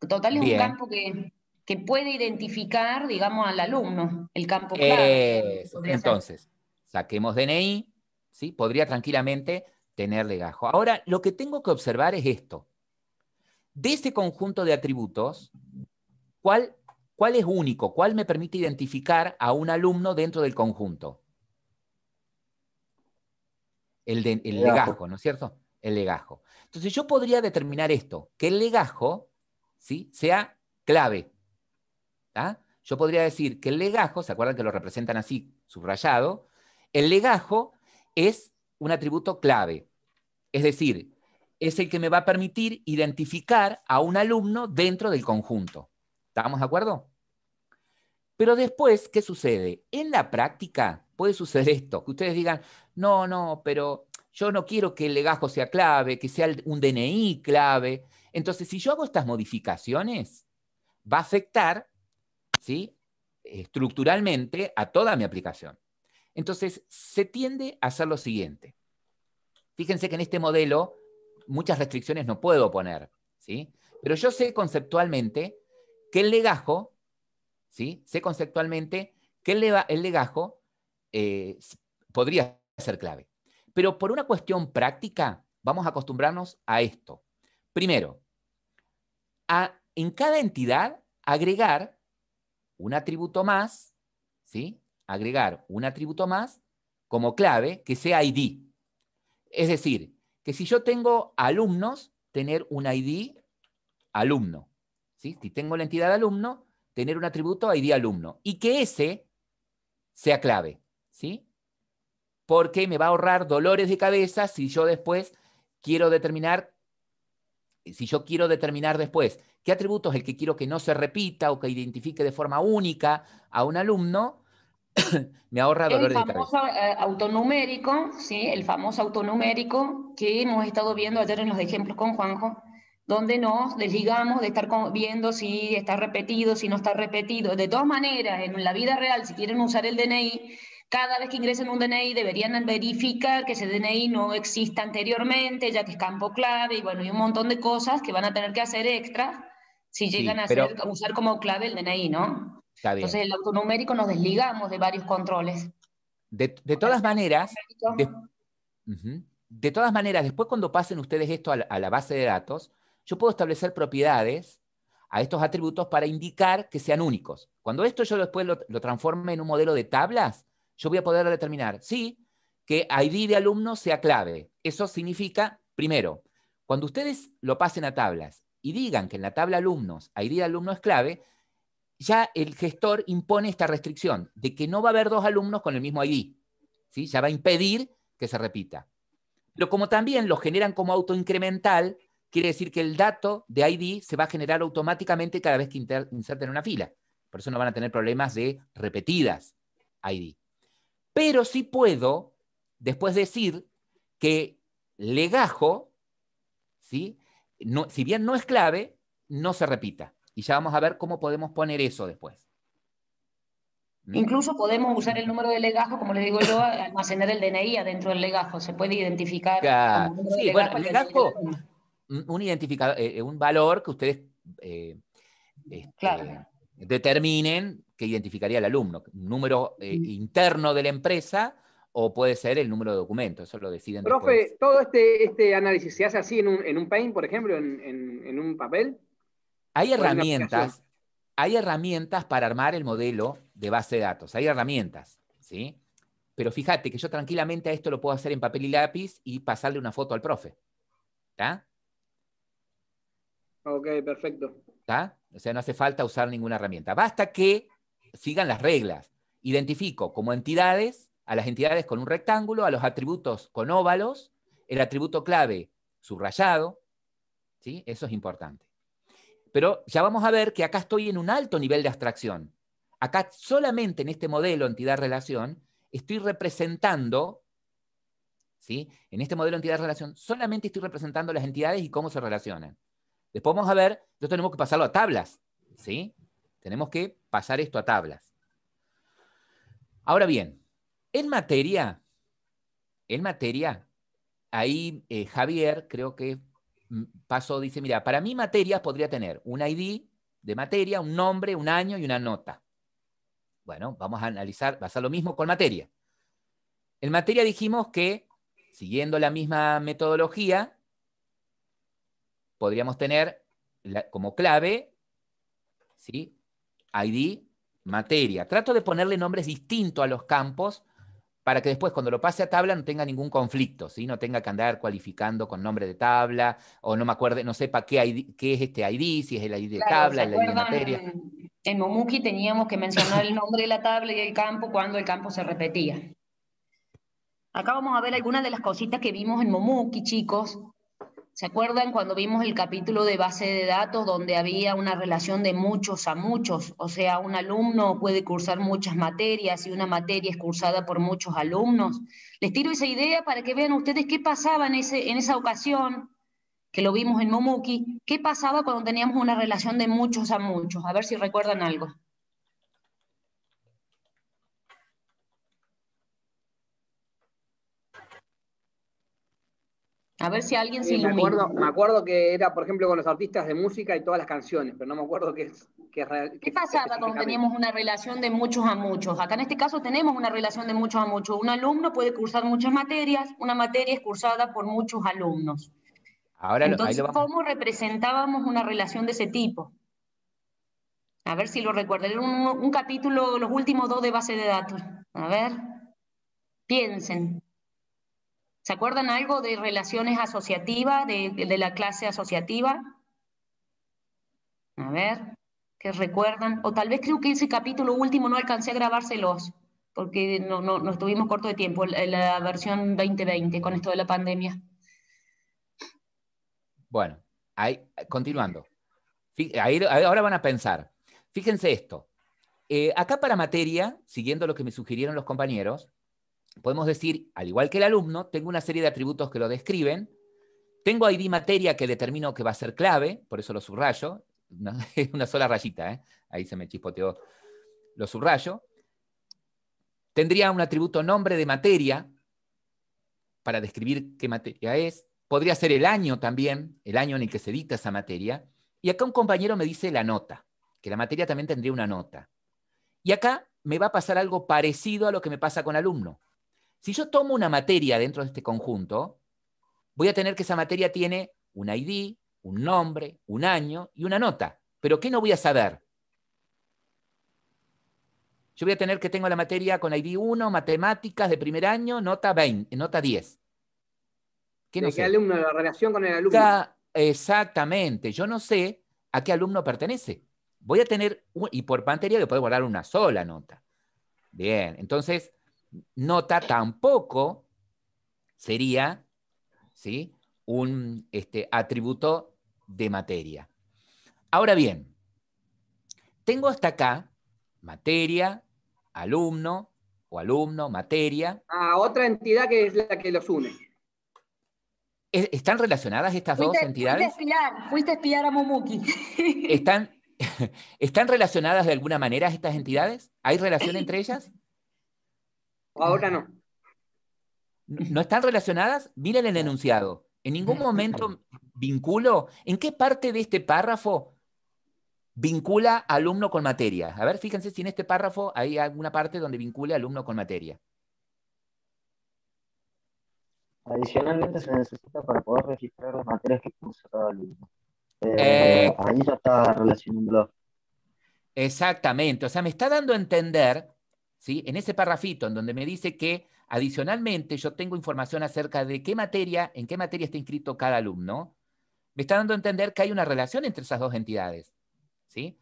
Total es un campo que puede identificar, digamos, al alumno, el campo clave. Entonces, saquemos DNI, ¿sí? Podría tranquilamente tener legajo. Ahora, lo que tengo que observar es esto. De ese conjunto de atributos, ¿cuál es único? ¿Cuál me permite identificar a un alumno dentro del conjunto? El legajo, ¿no es cierto? El legajo. Entonces yo podría determinar esto, que el legajo, ¿sí? sea clave. ¿Ah? Yo podría decir que el legajo, ¿se acuerdan que lo representan así, subrayado? El legajo es un atributo clave. Es decir, es el que me va a permitir identificar a un alumno dentro del conjunto. ¿Estamos de acuerdo? Pero después, ¿qué sucede? En la práctica puede suceder esto, que ustedes digan, no, pero yo no quiero que el legajo sea clave, que sea un DNI clave. Entonces, si yo hago estas modificaciones, va a afectar, ¿sí? estructuralmente a toda mi aplicación. Entonces, se tiende a hacer lo siguiente. Fíjense que en este modelo muchas restricciones no puedo poner, ¿sí? Pero yo sé conceptualmente que el legajo, ¿sí? Sé conceptualmente que el legajo podría ser clave. Pero por una cuestión práctica, vamos a acostumbrarnos a esto. Primero, en cada entidad agregar un atributo más, ¿sí? Agregar un atributo más como clave que sea ID. Es decir, que si yo tengo alumnos, tener un ID alumno. ¿Sí? Si tengo la entidad alumno, tener un atributo ID alumno. Y que ese sea clave. ¿Sí? Porque me va a ahorrar dolores de cabeza si yo después quiero determinar, después qué atributo es el que quiero que no se repita o que identifique de forma única a un alumno, me ahorra dolores de cabeza. El famoso autonumérico, ¿sí? El famoso autonumérico que hemos estado viendo ayer en los ejemplos con Juanjo, donde nos desligamos de estar viendo si está repetido, si no está repetido. De todas maneras, en la vida real, si quieren usar el DNI, cada vez que ingresen un DNI deberían verificar que ese DNI no exista anteriormente, ya que es campo clave, y bueno, y un montón de cosas que van a tener que hacer extra si llegan a usar como clave el DNI, ¿no? Entonces el autonumérico nos desligamos de varios controles. De todas maneras, de todas maneras, después cuando pasen ustedes esto a la base de datos, yo puedo establecer propiedades a estos atributos para indicar que sean únicos. Cuando esto yo después lo transforme en un modelo de tablas, yo voy a poder determinar, sí, que ID de alumno sea clave. Eso significa, primero, cuando ustedes lo pasen a tablas y digan que en la tabla alumnos, ID de alumno es clave, ya el gestor impone esta restricción de que no va a haber dos alumnos con el mismo ID. ¿Sí? Ya va a impedir que se repita. Pero como también lo generan como autoincremental, quiere decir que el dato de ID se va a generar automáticamente cada vez que inserten una fila. Por eso no van a tener problemas de repetidas ID. Pero sí puedo después decir que legajo, ¿sí? No, si bien no es clave, no se repita. Y ya vamos a ver cómo podemos poner eso después. Incluso podemos usar el número de legajo, como le digo yo, almacenar el DNI adentro del legajo. Se puede identificar como número de legajo. Bueno, legajo, un identificador, un valor que ustedes claro, determinen que identificaría al alumno. Un número interno de la empresa o puede ser el número de documento. Eso lo deciden Profe, después. ¿todo este análisis se hace así en un Paint, por ejemplo, en un papel? Hay herramientas para armar el modelo de base de datos. Hay herramientas, ¿sí? Pero fíjate que yo tranquilamente a esto lo puedo hacer en papel y lápiz y pasarle una foto al profe. ¿Está? Ok, perfecto. ¿Está? O sea, no hace falta usar ninguna herramienta. Basta que sigan las reglas. Identifico como entidades a las entidades con un rectángulo, a los atributos con óvalos, el atributo clave subrayado, ¿sí? Eso es importante. Pero ya vamos a ver que acá estoy en un alto nivel de abstracción. Acá solamente en este modelo entidad-relación estoy representando, ¿sí? En este modelo entidad-relación solamente estoy representando las entidades y cómo se relacionan. Después vamos a ver, entonces tenemos que pasarlo a tablas, ¿sí? Tenemos que pasar esto a tablas. Ahora bien, en materia, ahí Javier creo que pasó, dice, mira, para mí materias podría tener un ID de materia, un nombre, un año y una nota. Bueno, vamos a analizar, va a ser lo mismo con materia. En materia dijimos que, siguiendo la misma metodología, podríamos tener como clave, ¿sí? ID, materia. Trato de ponerle nombres distintos a los campos para que después cuando lo pase a tabla no tenga ningún conflicto, ¿sí? No tenga que andar cualificando con nombre de tabla, o no me acuerde, no sepa qué es este ID, si es el ID de tabla, el ID de materia. En Momuki teníamos que mencionar el nombre de la tabla y el campo cuando el campo se repetía. Acá vamos a ver algunas de las cositas que vimos en Momuki, chicos. ¿Se acuerdan cuando vimos el capítulo de base de datos donde había una relación de muchos a muchos? O sea, un alumno puede cursar muchas materias y una materia es cursada por muchos alumnos. Les tiro esa idea para que vean ustedes qué pasaba en esa ocasión, que lo vimos en Momuki, qué pasaba cuando teníamos una relación de muchos a muchos. A ver si recuerdan algo. A ver si alguien se ilumina. Me acuerdo que era, por ejemplo, con los artistas de música y todas las canciones, pero no me acuerdo qué pasaba cuando teníamos una relación de muchos a muchos? Acá en este caso tenemos una relación de muchos a muchos. Un alumno puede cursar muchas materias, una materia es cursada por muchos alumnos. Ahora entonces, ¿cómo representábamos una relación de ese tipo? A ver si lo recuerdan. Era un capítulo, los últimos 2 de base de datos. A ver, piensen. ¿Se acuerdan algo de relaciones asociativas, de la clase asociativa? A ver, ¿qué recuerdan? O tal vez creo que ese capítulo último no alcancé a grabárselos, porque no estuvimos corto de tiempo, la versión 2020 con esto de la pandemia. Bueno, continuando. Ahora van a pensar. Fíjense esto. Acá para materia, siguiendo lo que me sugirieron los compañeros, podemos decir, al igual que el alumno, tengo una serie de atributos que lo describen. Tengo ID materia que determino que va a ser clave, por eso lo subrayo. Una sola rayita, ¿eh? Ahí se me chispoteó. Lo subrayo. Tendría un atributo nombre de materia para describir qué materia es. Podría ser el año también, el año en el que se dicta esa materia. Y acá un compañero me dice la nota, que la materia también tendría una nota. Y acá me va a pasar algo parecido a lo que me pasa con alumno. Si yo tomo una materia dentro de este conjunto, voy a tener que esa materia tiene un ID, un nombre, un año y una nota. ¿Pero qué no voy a saber? Yo voy a tener que tengo la materia con ID 1, matemáticas de primer año, nota 20, nota 10. ¿Qué no ¿De qué sé? alumno? La relación con el alumno. Exactamente. Yo no sé a qué alumno pertenece. Voy a tener, y por materia le puedo guardar una sola nota. Bien, entonces, nota tampoco sería, ¿sí?, un atributo de materia. Ahora bien, tengo hasta acá materia, alumno o alumno, materia. Otra entidad que es la que los une. ¿Están relacionadas estas dos entidades? Fuiste a espiar a Momuki. ¿Están, ¿Están relacionadas de alguna manera estas entidades? ¿Hay relación entre ellas? Ahora no. ¿No están relacionadas? Miren el enunciado. En ningún momento vinculo. ¿En qué parte de este párrafo vincula alumno con materia? A ver, fíjense si en este párrafo hay alguna parte donde vincule alumno con materia. Adicionalmente se necesita para poder registrar las materias que cursa cada alumno. Eh, Ahí ya está relacionándolo. Exactamente. O sea, me está dando a entender, ¿sí?, en ese parrafito en donde me dice que adicionalmente yo tengo información acerca de en qué materia está inscrito cada alumno, me está dando a entender que hay una relación entre esas dos entidades, ¿sí?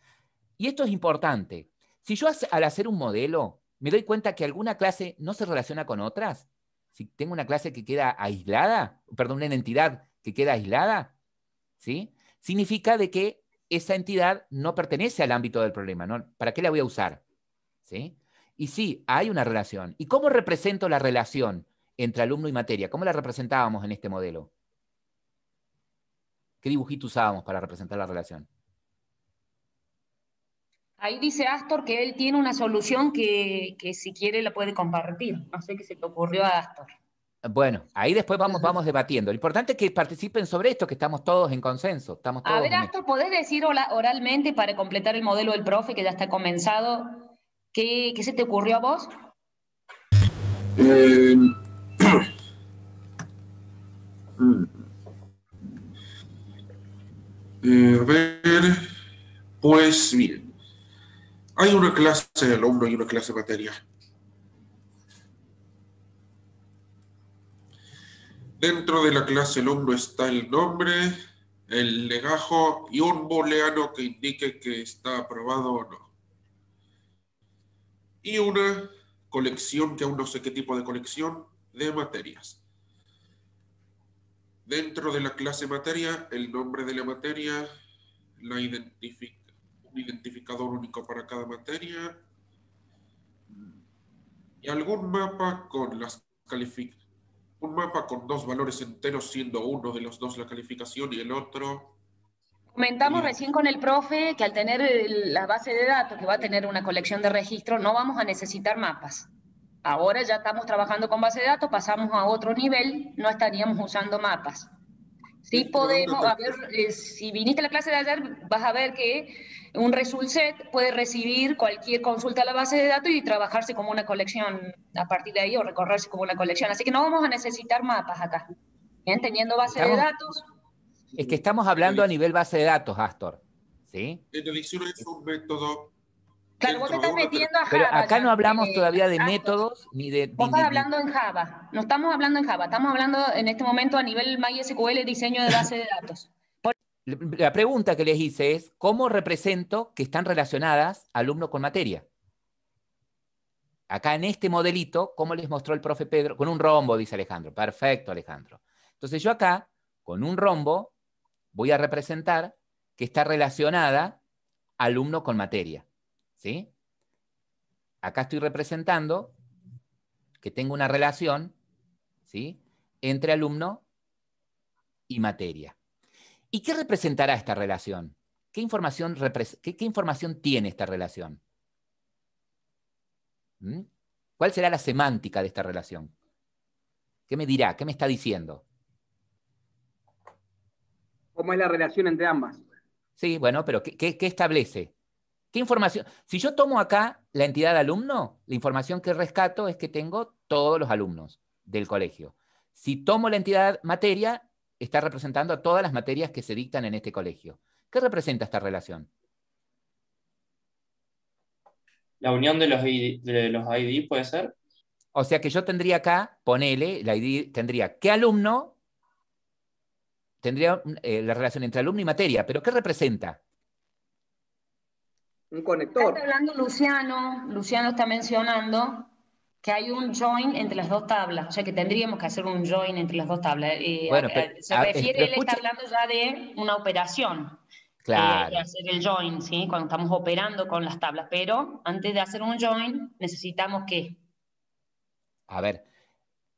Y esto es importante. Si yo al hacer un modelo me doy cuenta que alguna clase no se relaciona con otras, si tengo una clase que queda aislada, perdón, una entidad que queda aislada, ¿sí?, significa de que esa entidad no pertenece al ámbito del problema, ¿no? ¿Para qué la voy a usar? ¿Sí? Y sí, hay una relación. ¿Y cómo represento la relación entre alumno y materia? ¿Cómo la representábamos en este modelo? ¿Qué dibujito usábamos para representar la relación? Ahí dice Astor que él tiene una solución que si quiere la puede compartir. No sé qué se te ocurrió a Astor. Bueno, ahí después vamos debatiendo. Lo importante es que participen sobre esto, que estamos todos en consenso. Estamos A todos ver, Astor, ¿podés decir oralmente para completar el modelo del profe que ya está comenzado? ¿Qué se te ocurrió a vos? Eh, a ver, pues bien, hay una clase de alumno y una clase de materia. Dentro de la clase alumno está el nombre, el legajo y un booleano que indique que está aprobado o no. Y una colección, que aún no sé qué tipo de colección, de materias. Dentro de la clase materia, el nombre de la materia, un identificador único para cada materia y algún mapa con un mapa con dos valores enteros, siendo uno de los dos la calificación y el otro el Comentamos recién con el profe que al tener la base de datos, que va a tener una colección de registros, no vamos a necesitar mapas. Ahora ya estamos trabajando con base de datos, pasamos a otro nivel, no estaríamos usando mapas. Sí Dentro de una podemos, a ver, si viniste a la clase de ayer, vas a ver que un result set puede recibir cualquier consulta a la base de datos y trabajarse como una colección a partir de ahí o recorrerse como una colección. Así que no vamos a necesitar mapas acá. Bien, teniendo base de datos. Es que estamos hablando a nivel base de datos, Astor. ¿Sí? En adición es un método Claro, vos te dentro de estás una... metiendo a Pero Java acá ya. no hablamos todavía de Astor. métodos ni de... Vos estás hablando en Java. No estamos hablando en Java, estamos hablando en este momento a nivel MySQL, diseño de base de datos. La pregunta que les hice es, ¿cómo represento que están relacionadas alumno con materia? Acá en este modelito, ¿cómo les mostró el profe Pedro? Con un rombo, dice Alejandro. Perfecto, Alejandro. Entonces yo acá, con un rombo, voy a representar que está relacionada alumno con materia. ¿Sí? Acá estoy representando que tengo una relación, ¿sí?, entre alumno y materia. ¿Y qué representará esta relación? ¿Qué información tiene esta relación? ¿Mm? ¿Cuál será la semántica de esta relación? ¿Qué me dirá? ¿Qué me está diciendo? ¿Cómo es la relación entre ambas? Sí, bueno, pero ¿qué establece? ¿Qué información? Si yo tomo acá la entidad alumno, la información que rescato es que tengo todos los alumnos del colegio. Si tomo la entidad materia, está representando a todas las materias que se dictan en este colegio. ¿Qué representa esta relación? La unión de los ID puede ser. O sea que yo tendría acá, ponele, la ID tendría qué alumno, tendría la relación entre alumno y materia, pero ¿qué representa? Un Acá conector. está hablando Luciano. Luciano está mencionando que hay un join entre las dos tablas. O sea que tendríamos que hacer un join entre las dos tablas. Bueno, pero, Se refiere, pero él está escuche, hablando ya de una operación. Hay que claro. hacer el join, ¿sí? Cuando estamos operando con las tablas. Pero antes de hacer un join, necesitamos que. A ver,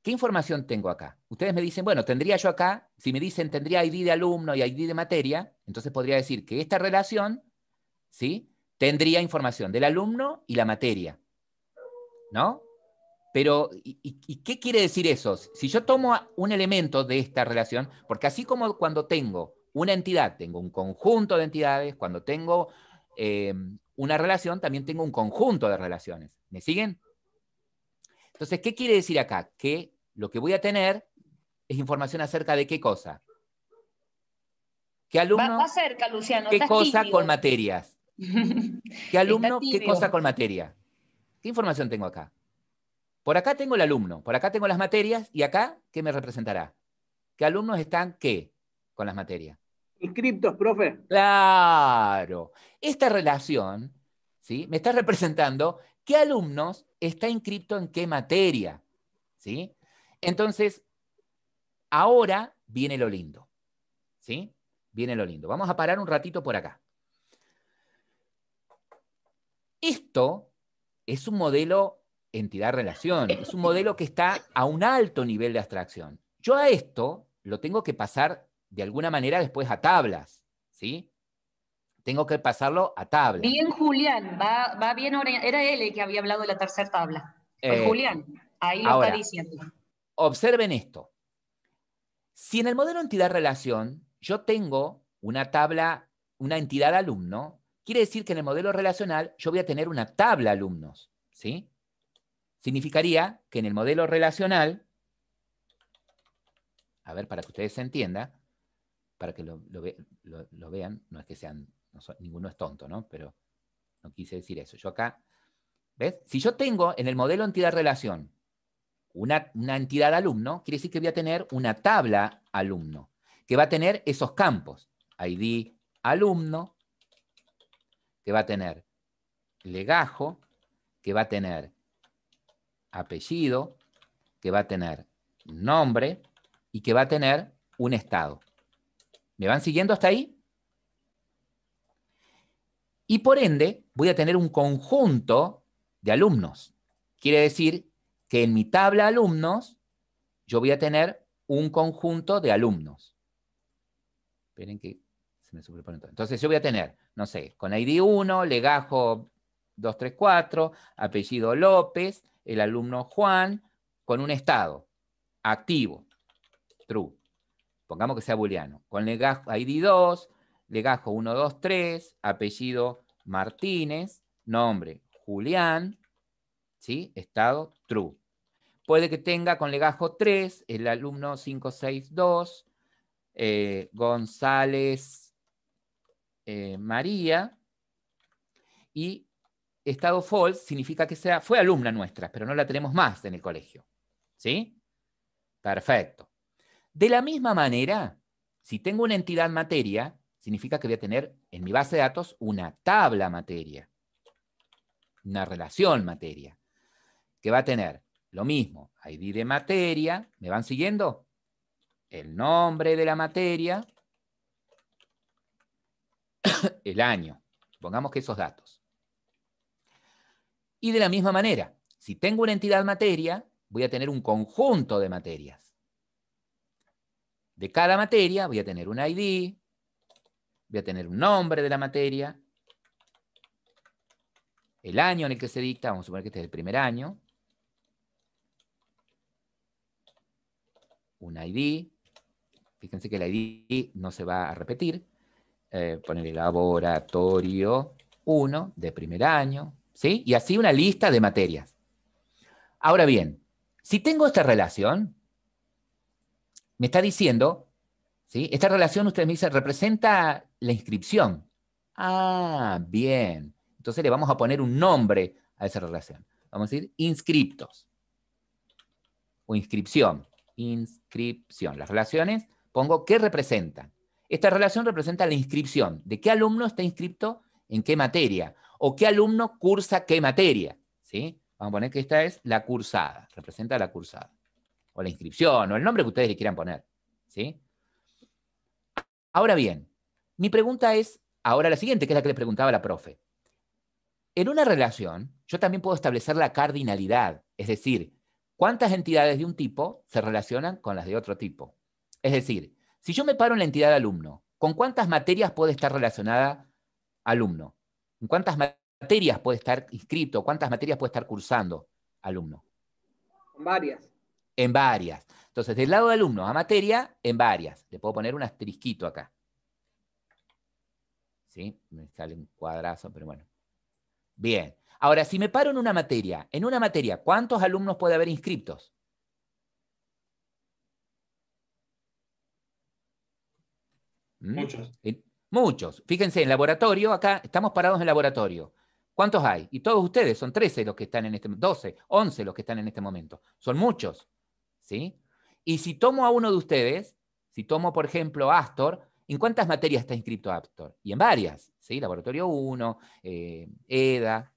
¿qué información tengo acá? Ustedes me dicen, bueno, tendría yo acá, si me dicen tendría ID de alumno y ID de materia, entonces podría decir que esta relación, ¿sí? Tendría información del alumno y la materia, ¿no? Pero, ¿y qué quiere decir eso? Si yo tomo un elemento de esta relación, porque así como cuando tengo una entidad, tengo un conjunto de entidades, cuando tengo una relación, también tengo un conjunto de relaciones. ¿Me siguen? Entonces, ¿qué quiere decir acá? Que lo que voy a tener es información acerca de qué cosa. ¿Qué alumno? Va cerca, Luciano. ¿Qué Estás cosa tímido. con materias? ¿Qué Está alumno? ¿Qué tibio. cosa con materia? ¿Qué información tengo acá? Por acá tengo el alumno, por acá tengo las materias, y acá, ¿qué me representará? ¿Qué alumnos están qué con las materias? Inscriptos, profe. Claro. Esta relación, ¿sí? Me está representando qué alumnos está inscrito en qué materia, ¿sí? Entonces, ahora viene lo lindo, ¿sí? Viene lo lindo. Vamos a parar un ratito por acá. Esto es un modelo entidad-relación, es un modelo que está a un alto nivel de abstracción. Yo a esto lo tengo que pasar de alguna manera después a tablas, ¿sí? Tengo que pasarlo a tablas. Bien, Julián, va bien orientado. Era él el que había hablado de la tercera tabla. Fue Julián, ahí lo está Ahora, diciendo. observen esto. Si en el modelo entidad-relación yo tengo una tabla, una entidad alumno, quiere decir que en el modelo relacional yo voy a tener una tabla alumnos, ¿sí? Significaría que en el modelo relacional, a ver, para que ustedes se entiendan, para que lo vean, no es que sean, ninguno es tonto, ¿no? Pero no quise decir eso. Yo acá, ¿ves? Si yo tengo en el modelo entidad-relación una entidad alumno, quiere decir que voy a tener una tabla alumno, que va a tener esos campos. ID alumno, que va a tener legajo, que va a tener apellido, que va a tener nombre y que va a tener un estado. ¿Me van siguiendo hasta ahí? Y por ende, voy a tener un conjunto de alumnos. Quiere decir que en mi tabla alumnos, yo voy a tener un conjunto de alumnos. Esperen que se me sobrepone todo. Entonces yo voy a tener, no sé, con ID 1, legajo 234, apellido López, el alumno Juan, con un estado activo, true. Pongamos que sea booleano. Con legajo ID 2, legajo 123, apellido Martínez, nombre Julián, ¿sí? Estado true. Puede que tenga con legajo 3 el alumno 562, González María, y estado false significa que fue alumna nuestra, pero no la tenemos más en el colegio. ¿Sí? Perfecto. De la misma manera, si tengo una entidad materia, significa que voy a tener en mi base de datos una tabla materia, una relación materia, que va a tener lo mismo, ID de materia, ¿me van siguiendo? El nombre de la materia, el año, pongamos que esos datos. Y de la misma manera, si tengo una entidad materia, voy a tener un conjunto de materias. De cada materia voy a tener un ID, voy a tener un nombre de la materia, el año en el que se dicta, vamos a suponer que este es el primer año, un ID, fíjense que el ID no se va a repetir, poner el laboratorio 1 de primer año, ¿sí? Y así una lista de materias. Ahora bien, si tengo esta relación, me está diciendo, ¿sí? Esta relación, usted me dice, representa la inscripción. Ah, bien. Entonces le vamos a poner un nombre a esa relación. Vamos a decir inscriptos. O inscripción. Inscripción. Las relaciones, pongo qué representan. Esta relación representa la inscripción. ¿De qué alumno está inscripto en qué materia? O qué alumno cursa qué materia. ¿Sí? Vamos a poner que esta es la cursada. Representa la cursada. O la inscripción, o el nombre que ustedes le quieran poner. ¿Sí? Ahora bien, mi pregunta es ahora la siguiente, que es la que le preguntaba a la profe. En una relación, yo también puedo establecer la cardinalidad, es decir, cuántas entidades de un tipo se relacionan con las de otro tipo. Es decir, si yo me paro en la entidad de alumno, ¿con cuántas materias puede estar relacionada alumno? ¿En cuántas materias puede estar inscrito? ¿Cuántas materias puede estar cursando alumno? En varias. En varias. Entonces, del lado de alumno a materia, en varias. Le puedo poner un asterisquito acá. ¿Sí? Me sale un cuadrazo, pero bueno. Bien. Ahora, si me paro en una materia, ¿cuántos alumnos puede haber inscriptos? Muchos. Muchos. Fíjense, en laboratorio, acá estamos parados en laboratorio. ¿Cuántos hay? Y todos ustedes, son 13 los que están en este momento, 12, 11 los que están en este momento. Son muchos. ¿Sí? Y si tomo a uno de ustedes, si tomo, por ejemplo, Astor, ¿en cuántas materias está inscrito Astor? Y en varias. ¿Sí? Laboratorio 1, EDA.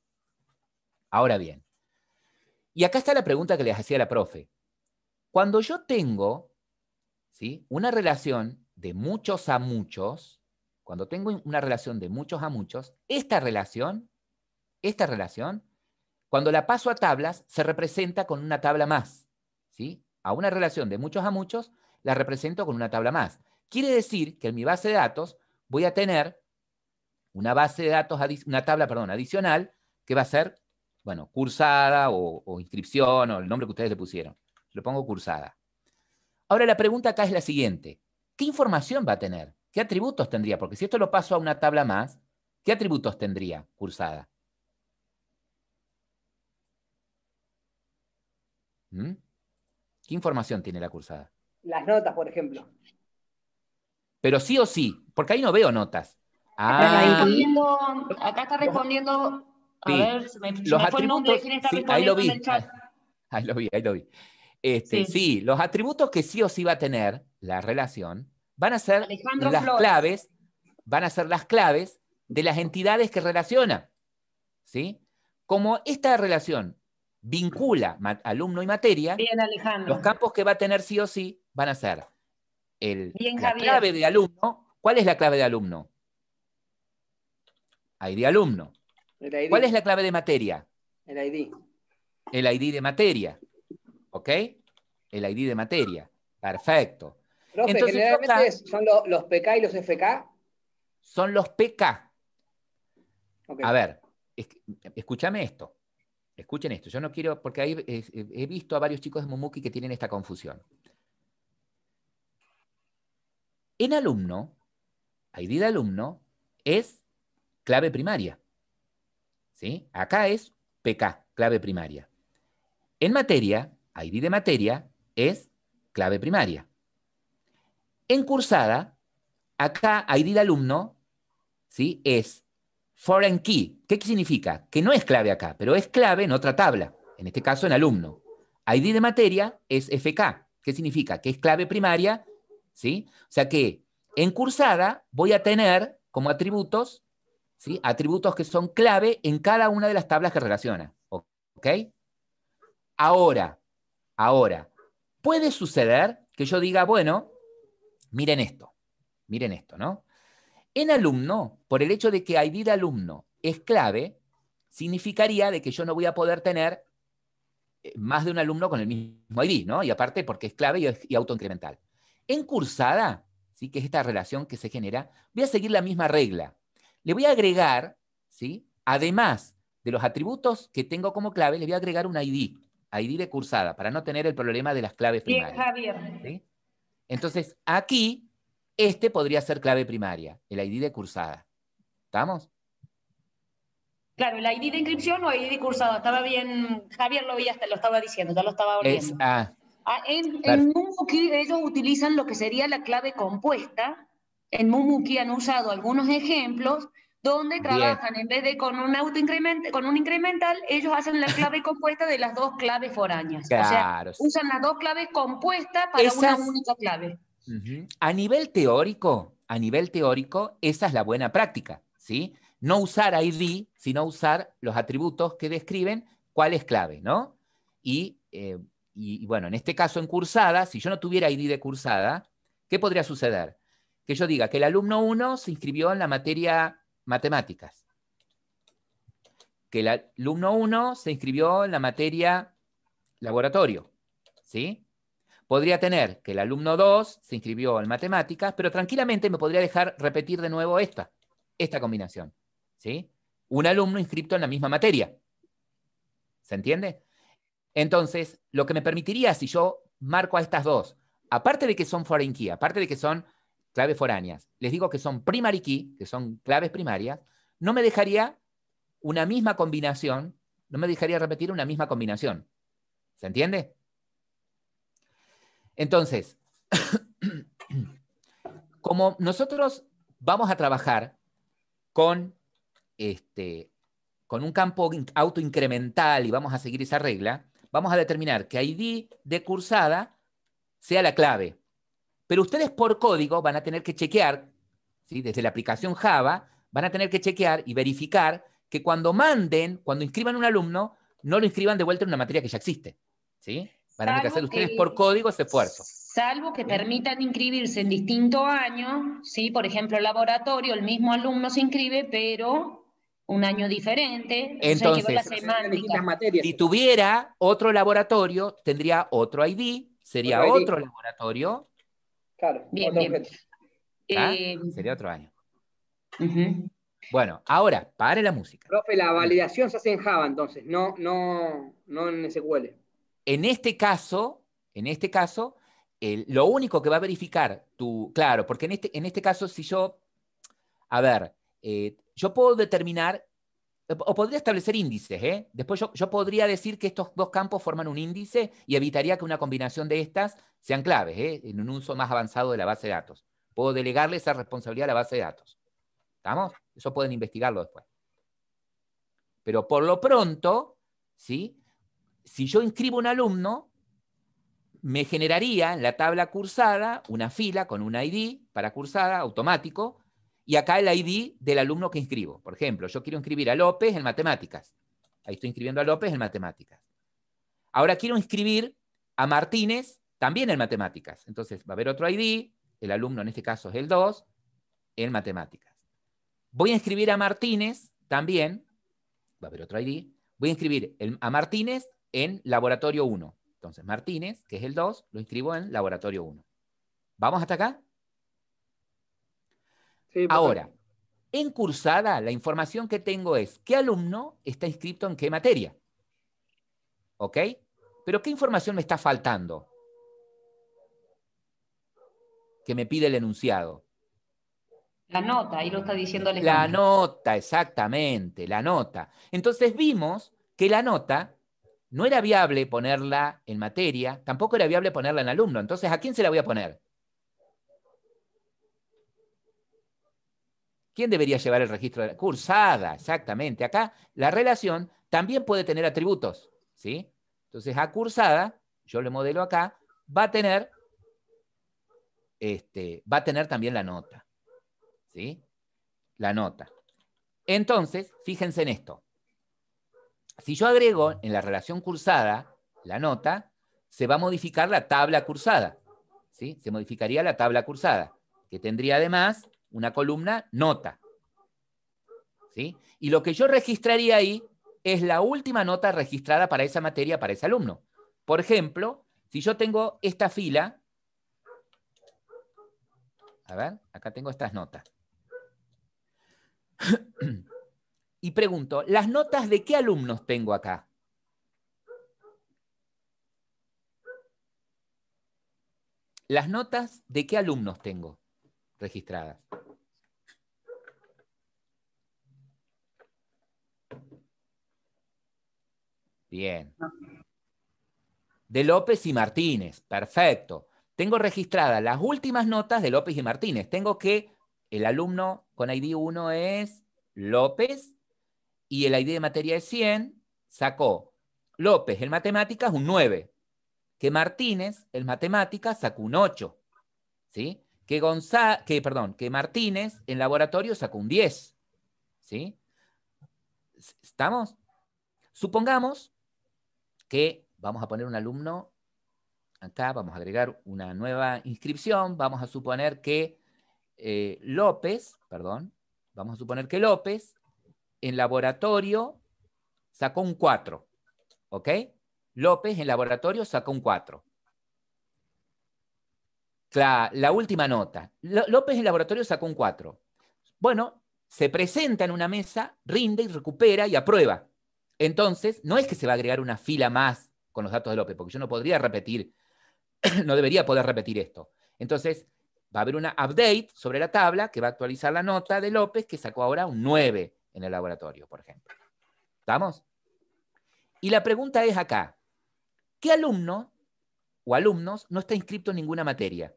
Ahora bien, y acá está la pregunta que les hacía la profe. Cuando yo tengo, ¿sí?, una relación de muchos a muchos, cuando tengo una relación de muchos a muchos, esta relación, cuando la paso a tablas, se representa con una tabla más. ¿Sí? A una relación de muchos a muchos, la represento con una tabla más. Quiere decir que en mi base de datos voy a tener una base de datos, una tabla, perdón, adicional, que va a ser, bueno, cursada o inscripción o el nombre que ustedes le pusieron. Yo le pongo cursada. Ahora la pregunta acá es la siguiente. ¿Qué información va a tener? ¿Qué atributos tendría? Porque si esto lo paso a una tabla más, ¿qué atributos tendría cursada? ¿Mm? ¿Qué información tiene la cursada? Las notas, por ejemplo. Pero sí o sí, porque ahí no veo notas. Acá está respondiendo, a sí. ver, se me Los fue el nombre de atributos, quién está sí, ahí lo respondiendo en vi. el chat. Ahí lo vi. Sí. Sí, los atributos que sí o sí va a tener la relación van a ser Alejandro las Flores. claves, van a ser las claves de las entidades que relaciona. ¿Sí? Como esta relación vincula alumno y materia, Bien, Alejandro. los campos que va a tener sí o sí van a ser Bien, la Javier. clave de alumno. ¿Cuál es la clave de alumno? ID alumno. El ID. ¿Cuál es la clave de materia? El ID. El ID de materia. ¿Ok? El ID de materia. Perfecto. Profe, entonces, generalmente son los PK y los FK. Son los PK. Okay. A ver, escúchame esto. Escuchen esto. Yo no quiero, porque ahí he visto a varios chicos de Mumuki que tienen esta confusión. En alumno, ID de alumno, es clave primaria. ¿Sí? Acá es PK, clave primaria. En materia, ID de materia es clave primaria. En cursada, acá ID de alumno, ¿sí?, es foreign key. ¿Qué significa? Que no es clave acá, pero es clave en otra tabla, en este caso en alumno. ID de materia es FK. ¿Qué significa? Que es clave primaria, ¿sí? O sea que en cursada voy a tener como atributos, ¿sí?, atributos que son clave en cada una de las tablas que relaciona. ¿Ok? Ahora, puede suceder que yo diga, bueno, miren esto, ¿no? En alumno, por el hecho de que ID de alumno es clave, significaría de que yo no voy a poder tener más de un alumno con el mismo ID, ¿no? Y aparte porque es clave y autoincremental. En cursada, ¿sí?, que es esta relación que se genera, voy a seguir la misma regla. Le voy a agregar, ¿sí?, además de los atributos que tengo como clave, le voy a agregar un ID de cursada, para no tener el problema de las claves primarias. Bien, Javier. ¿Sí? Entonces, aquí, podría ser clave primaria, el ID de cursada. ¿Estamos? Claro, el ID de inscripción o ID de cursado. Estaba bien, Javier lo estaba diciendo, ya lo estaba volviendo. En Mumuki ellos utilizan lo que sería la clave compuesta. En Mumuki han usado algunos ejemplos donde trabajan, en vez de con un incremental, ellos hacen la clave compuesta de las dos claves foráneas. Claro. O sea, usan las dos claves compuestas para una única clave. A nivel teórico, esa es la buena práctica, ¿sí? No usar ID, sino usar los atributos que describen cuál es clave, ¿no? Y bueno, en este caso en cursada, si yo no tuviera ID de cursada, ¿qué podría suceder? Que yo diga que el alumno 1 se inscribió en la materia matemáticas, que el alumno 1 se inscribió en la materia laboratorio, ¿sí? Podría tener que el alumno 2 se inscribió en matemáticas, pero tranquilamente me podría dejar repetir de nuevo esta combinación, ¿sí? Un alumno inscrito en la misma materia. ¿Se entiende? Entonces, lo que me permitiría, si yo marco a estas dos, aparte de que son foreign key, aparte de que son claves foráneas, les digo que son primary key, que son claves primarias, no me dejaría una misma combinación, no me dejaría repetir una misma combinación. ¿Se entiende? Entonces, como nosotros vamos a trabajar con un campo autoincremental y vamos a seguir esa regla, vamos a determinar que ID de cursada sea la clave. Pero ustedes por código van a tener que chequear, ¿sí? Desde la aplicación Java, van a tener que chequear y verificar que cuando inscriban un alumno, no lo inscriban de vuelta en una materia que ya existe, ¿sí? Van a tener que hacer ustedes por código ese esfuerzo. Salvo que permitan inscribirse en distintos años, ¿sí? Por ejemplo, el laboratorio, el mismo alumno se inscribe, pero un año diferente. Entonces, hay que ver la semántica. Si tuviera otro laboratorio, tendría otro ID, sería otro laboratorio. Claro, bien. Sería otro año. Bueno, ahora, pare la música. Profe, la validación se hace en Java, entonces, no en SQL. En este caso, lo único que va a verificar claro, porque en este caso, si yo, yo puedo determinar, o podría establecer índices, ¿eh? Después yo podría decir que estos dos campos forman un índice y evitaría que una combinación de estas sean claves, ¿eh? En un uso más avanzado de la base de datos. Puedo delegarle esa responsabilidad a la base de datos. ¿Estamos? Eso pueden investigarlo después. Pero por lo pronto, ¿sí? Si yo inscribo un alumno, me generaría en la tabla cursada una fila con un ID para cursada automático y acá el ID del alumno que inscribo. Por ejemplo, yo quiero inscribir a López en matemáticas. Ahí estoy inscribiendo a López en matemáticas. Ahora quiero inscribir a Martínez también en matemáticas. Entonces va a haber otro ID, el alumno en este caso es el 2, en matemáticas. Voy a inscribir a Martínez también, va a haber otro ID, voy a inscribir a Martínez en laboratorio 1. Entonces Martínez, que es el 2, lo inscribo en laboratorio 1. ¿Vamos hasta acá? Sí, ahora, en cursada, la información que tengo es qué alumno está inscrito en qué materia. ¿Ok? Pero ¿qué información me está faltando? Que me pide el enunciado. La nota, ahí lo está diciendo Alejandro. La nota, exactamente, la nota. Entonces vimos que la nota no era viable ponerla en materia, tampoco era viable ponerla en alumno. Entonces, ¿a quién se la voy a poner? ¿Quién debería llevar el registro de la cursada? Exactamente. Acá la relación también puede tener atributos, ¿sí? Entonces, a cursada, yo le modelo acá, va a tener también la nota, ¿sí? La nota. Entonces, fíjense en esto. Si yo agrego en la relación cursada la nota, se va a modificar la tabla cursada, ¿sí? Se modificaría la tabla cursada, que tendría además una columna nota, ¿sí? Y lo que yo registraría ahí es la última nota registrada para esa materia, para ese alumno. Por ejemplo, si yo tengo esta fila, a ver, acá tengo estas notas. Y pregunto, ¿las notas de qué alumnos tengo acá? ¿Las notas de qué alumnos tengo registradas? Bien. De López y Martínez. Perfecto. Tengo registradas las últimas notas de López y Martínez. Tengo que el alumno con ID 1 es López y el ID de materia es 100. Sacó López en matemáticas un 9. Que Martínez en matemáticas sacó un 8. ¿Sí? Que Martínez en laboratorio sacó un 10. ¿Sí? ¿Estamos? Supongamos que vamos a poner un alumno acá, vamos a agregar una nueva inscripción, vamos a suponer que López en laboratorio sacó un 4, ¿ok? López en laboratorio sacó un 4. La última nota. López en laboratorio sacó un 4. Bueno, se presenta en una mesa, rinde y recupera y aprueba. Entonces, no es que se va a agregar una fila más con los datos de López, porque yo no podría repetir, no debería poder repetir esto. Entonces, va a haber una update sobre la tabla que va a actualizar la nota de López, que sacó ahora un 9 en el laboratorio, por ejemplo. ¿Estamos? Y la pregunta es acá, ¿qué alumno o alumnos no está inscrito en ninguna materia?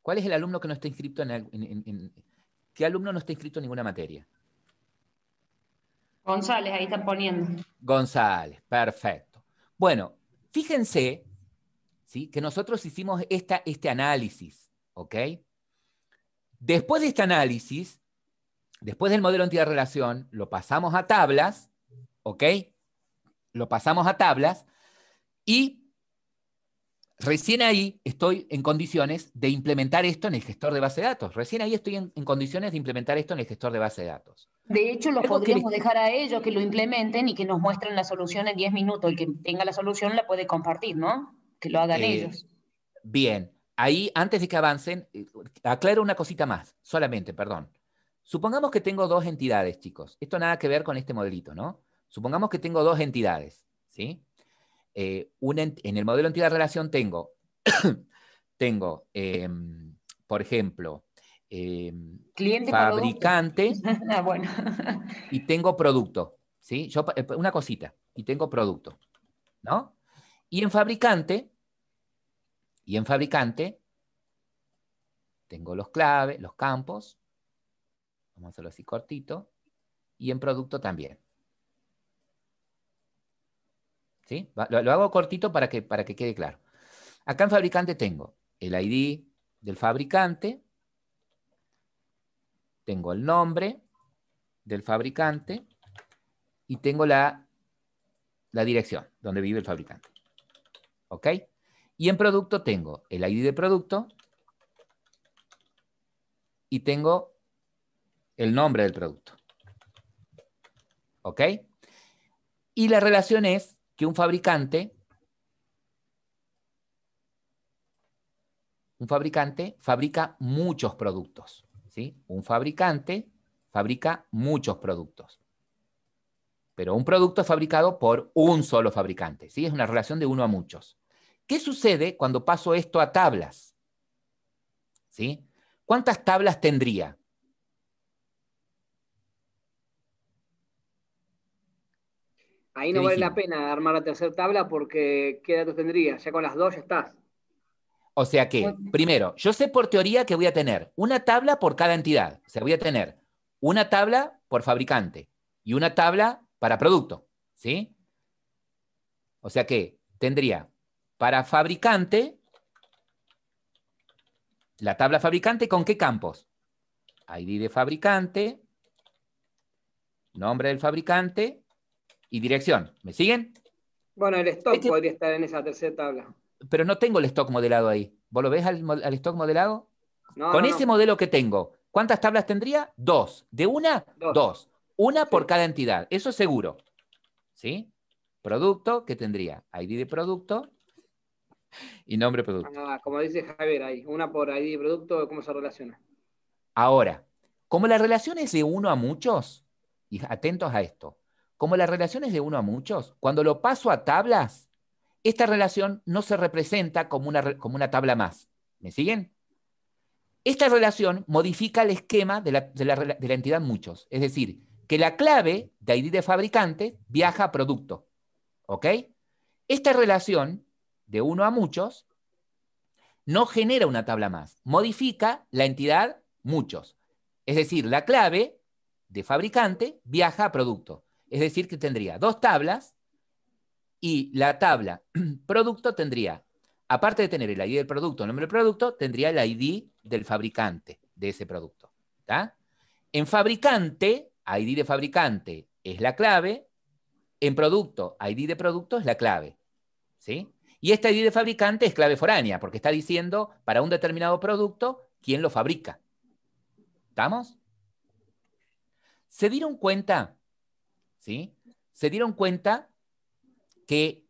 ¿Cuál es el alumno que no está inscrito ¿Qué alumno no está inscrito en ninguna materia? González, ahí están poniendo. González, perfecto. Bueno, fíjense, ¿sí?, que nosotros hicimos este análisis, ¿ok? Después de este análisis, después del modelo de entidad-relación, lo pasamos a tablas, ¿ok? Lo pasamos a tablas y recién ahí estoy en condiciones de implementar esto en el gestor de base de datos. Recién ahí estoy en condiciones de implementar esto en el gestor de base de datos. De hecho, los podríamos dejar a ellos que lo implementen y que nos muestren la solución en 10 minutos. El que tenga la solución la puede compartir, ¿no? Que lo hagan ellos. Bien. Ahí, antes de que avancen, aclaro una cosita más, solamente, perdón. Supongamos que tengo dos entidades, chicos. Esto nada que ver con este modelito, ¿no? Supongamos que tengo dos entidades, ¿sí? En el modelo de entidad-relación tengo, por ejemplo, cliente, fabricante bueno. y tengo producto, ¿sí? Una cosita, y tengo producto, ¿no? Y en fabricante tengo los claves, los campos, vamos a hacerlo así cortito, y en producto también. ¿Sí? Lo hago cortito para que quede claro. Acá en fabricante tengo el ID del fabricante, tengo el nombre del fabricante y tengo la dirección donde vive el fabricante. ¿Ok? Y en producto tengo el ID de producto y tengo el nombre del producto. ¿Ok? Y la relación es que un fabricante fabrica muchos productos, ¿sí? Un fabricante fabrica muchos productos. Pero un producto es fabricado por un solo fabricante, ¿sí? Es una relación de uno a muchos. ¿Qué sucede cuando paso esto a tablas? ¿Sí? ¿Cuántas tablas tendría? Ahí no vale la pena armar la tercera tabla porque ¿qué datos tendrías? Ya con las dos ya estás. O sea que, primero, yo sé por teoría que voy a tener una tabla por cada entidad. O sea, voy a tener una tabla por fabricante y una tabla para producto, ¿sí? O sea que tendría para fabricante, la tabla fabricante, ¿con qué campos? ID de fabricante, nombre del fabricante y dirección. ¿Me siguen? Bueno, el stock podría estar en esa tercera tabla. Pero no tengo el stock modelado ahí. ¿Vos lo ves al stock modelado? No, Con ese modelo que tengo, ¿cuántas tablas tendría? Dos. ¿De una? Dos. Una por cada entidad. Eso es seguro. ¿Sí? Producto, ¿qué tendría? ID de producto y nombre de producto. Como dice Javier ahí, una por ID de producto, ¿cómo se relaciona? Ahora, como la relación es de uno a muchos, y atentos a esto, como la relación es de uno a muchos, cuando lo paso a tablas, esta relación no se representa como una tabla más. ¿Me siguen? Esta relación modifica el esquema de la entidad muchos. Es decir, que la clave de ID de fabricante viaja a producto. ¿Ok? Esta relación de uno a muchos no genera una tabla más. Modifica la entidad muchos. Es decir, la clave de fabricante viaja a producto. Es decir, que tendría dos tablas y la tabla producto tendría, aparte de tener el ID del producto, el nombre del producto, tendría el ID del fabricante de ese producto. ¿Está? En fabricante, ID de fabricante es la clave. En producto, ID de producto es la clave. ¿Sí? Y esta ID de fabricante es clave foránea, porque está diciendo para un determinado producto quién lo fabrica. ¿Estamos? ¿Se dieron cuenta? ¿Sí? ¿Se dieron cuenta que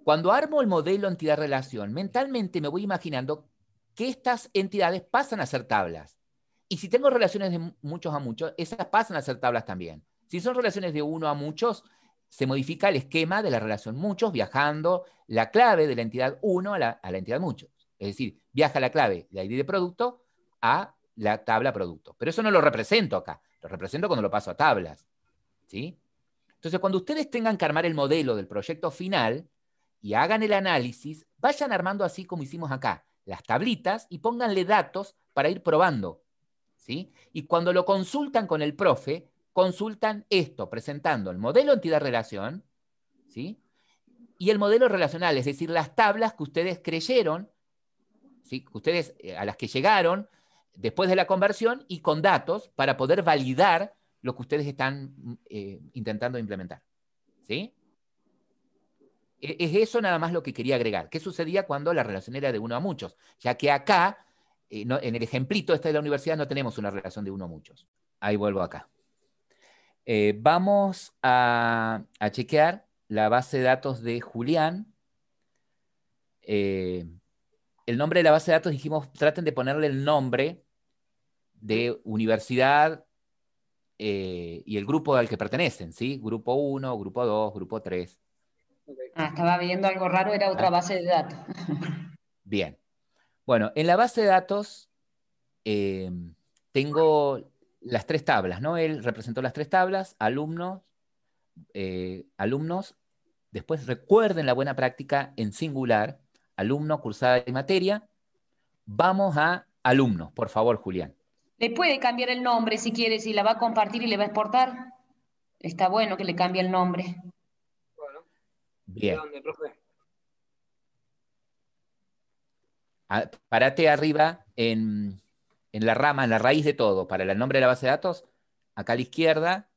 cuando armo el modelo entidad-relación, mentalmente me voy imaginando que estas entidades pasan a ser tablas? Y si tengo relaciones de muchos a muchos, esas pasan a ser tablas también. Si son relaciones de uno a muchos, se modifica el esquema de la relación muchos, viajando la clave de la entidad 1 a la entidad muchos. Es decir, viaja la clave, la ID de producto, a la tabla producto. Pero eso no lo represento acá, lo represento cuando lo paso a tablas. ¿Sí? Entonces, cuando ustedes tengan que armar el modelo del proyecto final y hagan el análisis, vayan armando así como hicimos acá, las tablitas, y pónganle datos para ir probando. ¿Sí? Y cuando lo consultan con el profe, consultan esto, presentando el modelo entidad-relación, ¿sí? Y el modelo relacional, es decir, las tablas que ustedes creyeron, ¿sí? Que ustedes, a las que llegaron después de la conversión, y con datos para poder validar lo que ustedes están intentando implementar. ¿Sí? Es eso nada más lo que quería agregar. ¿Qué sucedía cuando la relación era de uno a muchos? Ya que acá, en el ejemplito este de la universidad, no tenemos una relación de uno a muchos. Ahí vuelvo acá. Vamos a chequear la base de datos de Julián. El nombre de la base de datos, dijimos, traten de ponerle el nombre de universidad y el grupo al que pertenecen, ¿sí? Grupo 1, grupo 2, grupo 3. Estaba viendo algo raro, era otra base de datos. Bien. Bueno, en la base de datos tengo las tres tablas, ¿no? Él representó las tres tablas, alumnos, después recuerden la buena práctica en singular, alumno, cursada y materia. Vamos a alumnos, por favor, Julián. Le puede cambiar el nombre si quiere, si la va a compartir y le va a exportar. Está bueno que le cambie el nombre. Bueno. Bien. ¿De dónde, profe? Parate arriba en la rama, en la raíz de todo, para el nombre de la base de datos, acá a la izquierda.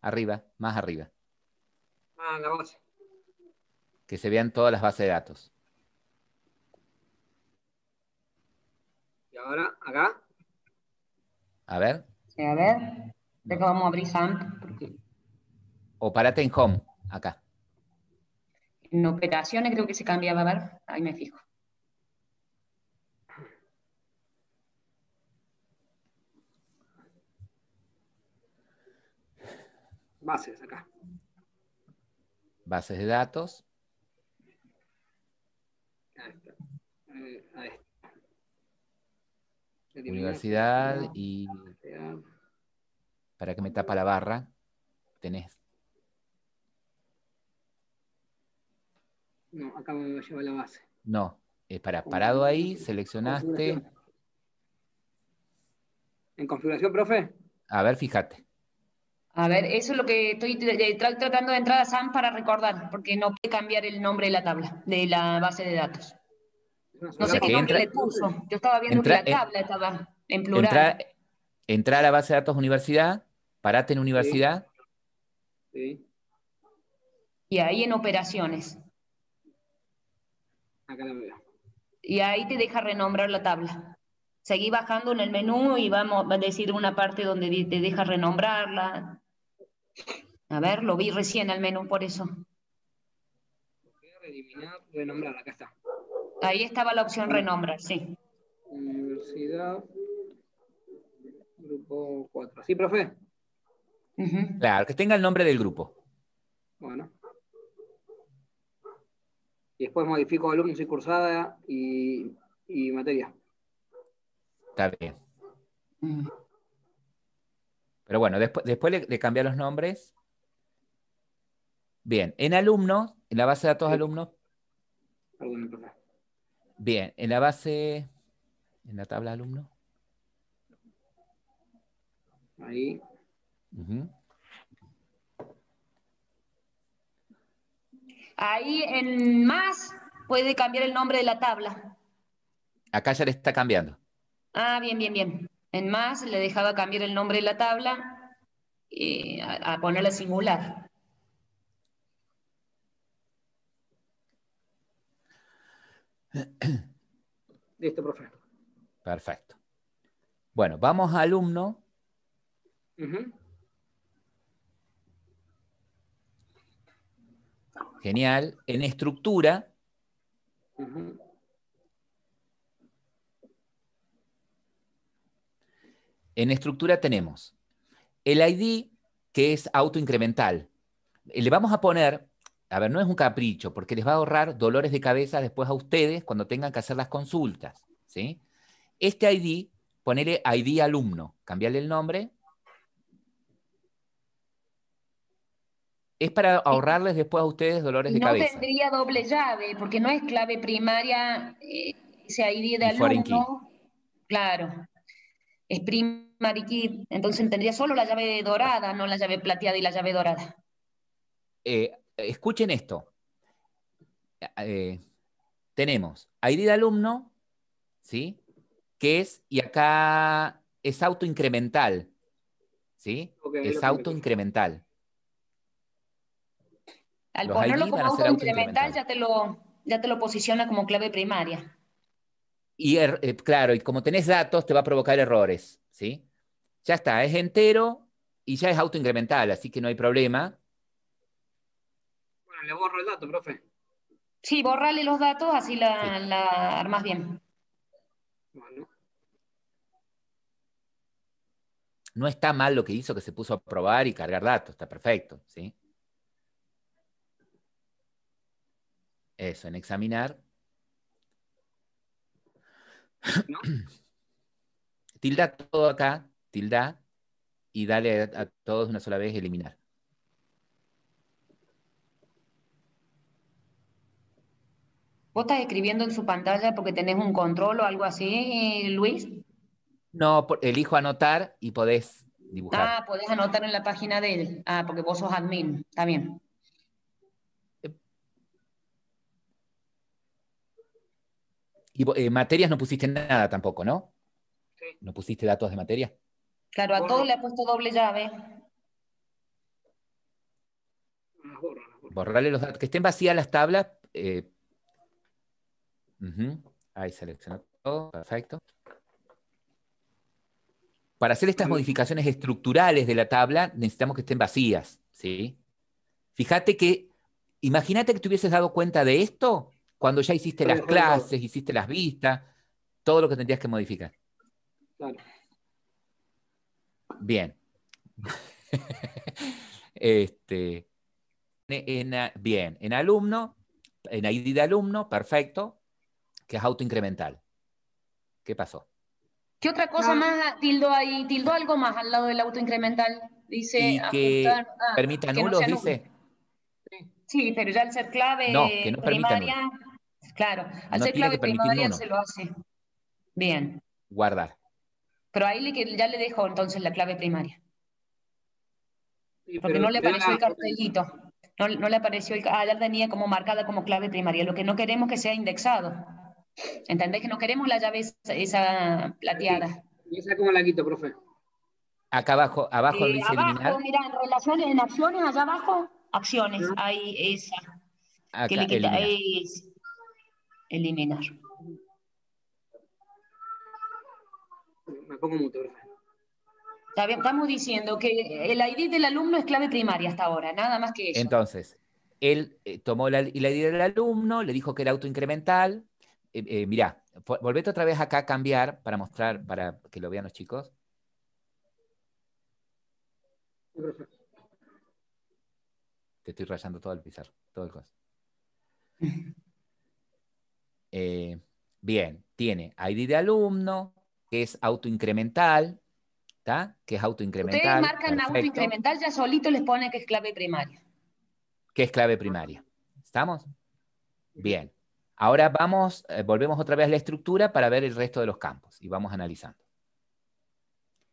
Arriba, más arriba. La base. Que se vean todas las bases de datos. Y ahora, acá. A ver. Sí, a ver. No. Vamos a abrir SAMP. Porque... O parate en Home, acá. En operaciones creo que se cambiaba, a ver. Ahí me fijo. Bases, acá. Bases de datos. Ahí está. Ahí está. Universidad y... Para que me tapa la barra. Tenés. No, acá me lleva la base. No, parado ahí, seleccionaste. ¿En configuración, profe? A ver, fíjate. A ver, eso es lo que estoy tratando de entrar a SAM para recordar, porque no puede cambiar el nombre de la tabla, de la base de datos. No sé qué nombre le puso. Yo estaba viendo que la tabla estaba en plural. Entra a la base de datos universidad, parate en universidad. Sí. Y ahí en operaciones. Acá la veo. Y ahí te deja renombrar la tabla. Seguí bajando en el menú y vamos a decir una parte donde te deja renombrarla. A ver, lo vi recién al menú, por eso. Eliminar, renombrar, acá está. Ahí estaba la opción renombrar, sí. Universidad, grupo 4. ¿Sí, profe? Claro, que tenga el nombre del grupo. Bueno. Y después modifico alumnos y cursada y materia. Está bien. Pero bueno, después le cambié los nombres. Bien, en alumnos, en la base de datos Sí. alumnos. Perdón, profe. Bien, en la base, en la tabla de alumnos. Ahí. Ujú. Ahí en más puede cambiar el nombre de la tabla. Acá ya le está cambiando. Ah, bien, bien, bien. En más le dejaba cambiar el nombre de la tabla a ponerla singular. Listo, profe. Perfecto. Bueno, vamos a alumno. Ujú. Genial. En estructura, Ujú. tenemos el ID, que es autoincremental. Le vamos a poner, a ver, no es un capricho, porque les va a ahorrar dolores de cabeza después a ustedes cuando tengan que hacer las consultas, ¿sí? Este ID, ponele ID alumno, cambiarle el nombre. Es para ahorrarles después a ustedes dolores Y de no cabeza. tendría doble llave, porque no es clave primaria ese ID de Y foreign key. alumno. Claro, es primary key, entonces tendría solo la llave dorada, no la llave plateada y la llave dorada. Escuchen esto. Tenemos ID de alumno, ¿sí? Que es, y acá es autoincremental, ¿sí? Ok, ahí lo Es cambié, profe. autoincremental. Al Los ponerlo ID van como a ser autoincremental autoincremental. ya te lo posiciona como clave primaria. Y claro, y como tenés datos, te va a provocar errores, ¿sí? Ya está, es entero y ya es autoincremental, así que no hay problema. Bueno, le borro el dato, profe. Sí, borrale los datos, así Sí. la armas bien. Bueno. No está mal lo que hizo, que se puso a probar y cargar datos, está perfecto, ¿sí? Eso, en examinar. ¿No? Tilda todo acá, tilda, y dale a todos una sola vez eliminar. ¿Vos estás escribiendo en su pantalla porque tenés un control o algo así, Luis? No, elijo anotar y podés dibujar. Ah, podés anotar en la página de él. Ah, porque vos sos admin. Está bien. Y materias no pusiste nada tampoco, ¿no? Sí. ¿No pusiste datos de materia? Claro, a Borro. todos le ha puesto doble llave. Las borro, las borro. Borrarle los datos. Que estén vacías las tablas. Ahí seleccionó todo. Perfecto. Para hacer estas modificaciones estructurales de la tabla, necesitamos que estén vacías, ¿sí? Fíjate que, imagínate que te hubieses dado cuenta de esto cuando ya hiciste las clases, hiciste las vistas, todo lo que tendrías que modificar. Claro. Bien. Bien, en alumno, en ID de alumno, perfecto, que es autoincremental. ¿Qué pasó? ¿Qué otra cosa más tildó ahí? Tildó algo más al lado del auto incremental. Dice Y que ajustar. permita Que no se nulos, anule. dice. Sí, pero ya al ser No, que clave no permita nulos. primaria, claro, al No ser tiene clave que permitir primaria nulo. se lo hace. Bien. Guardar. Pero ahí ya le dejo entonces la clave primaria. Sí, Porque pero no le te da apareció el cartelito. No le apareció ya tenía como marcada como clave primaria. Lo que no queremos que sea indexado. ¿Entendés? Que no queremos la llave esa plateada. ¿Y esa cómo la quito, profe? Acá abajo donde dice Abajo, eliminar, mira, en relaciones, en acciones, allá abajo, acciones. Ah, Ahí esa. Que acá le quita, eliminar. es eliminar. me pongo mucho, profe. Estamos diciendo que el ID del alumno es clave primaria hasta ahora, nada más que eso. Entonces, él tomó la ID del alumno, le dijo que era autoincremental. Mirá, volvete otra vez acá a cambiar para mostrar, para que lo vean los chicos. Sí, profe. Te estoy rayando todo el pizarro, todo el coso. Bien, tiene ID de alumno, que es autoincremental, ¿está? Que es autoincremental. Ustedes marcan autoincremental, ya solito les pone que es clave primaria. Que es clave primaria. ¿Estamos? Bien. Ahora vamos, volvemos otra vez a la estructura para ver el resto de los campos y vamos analizando.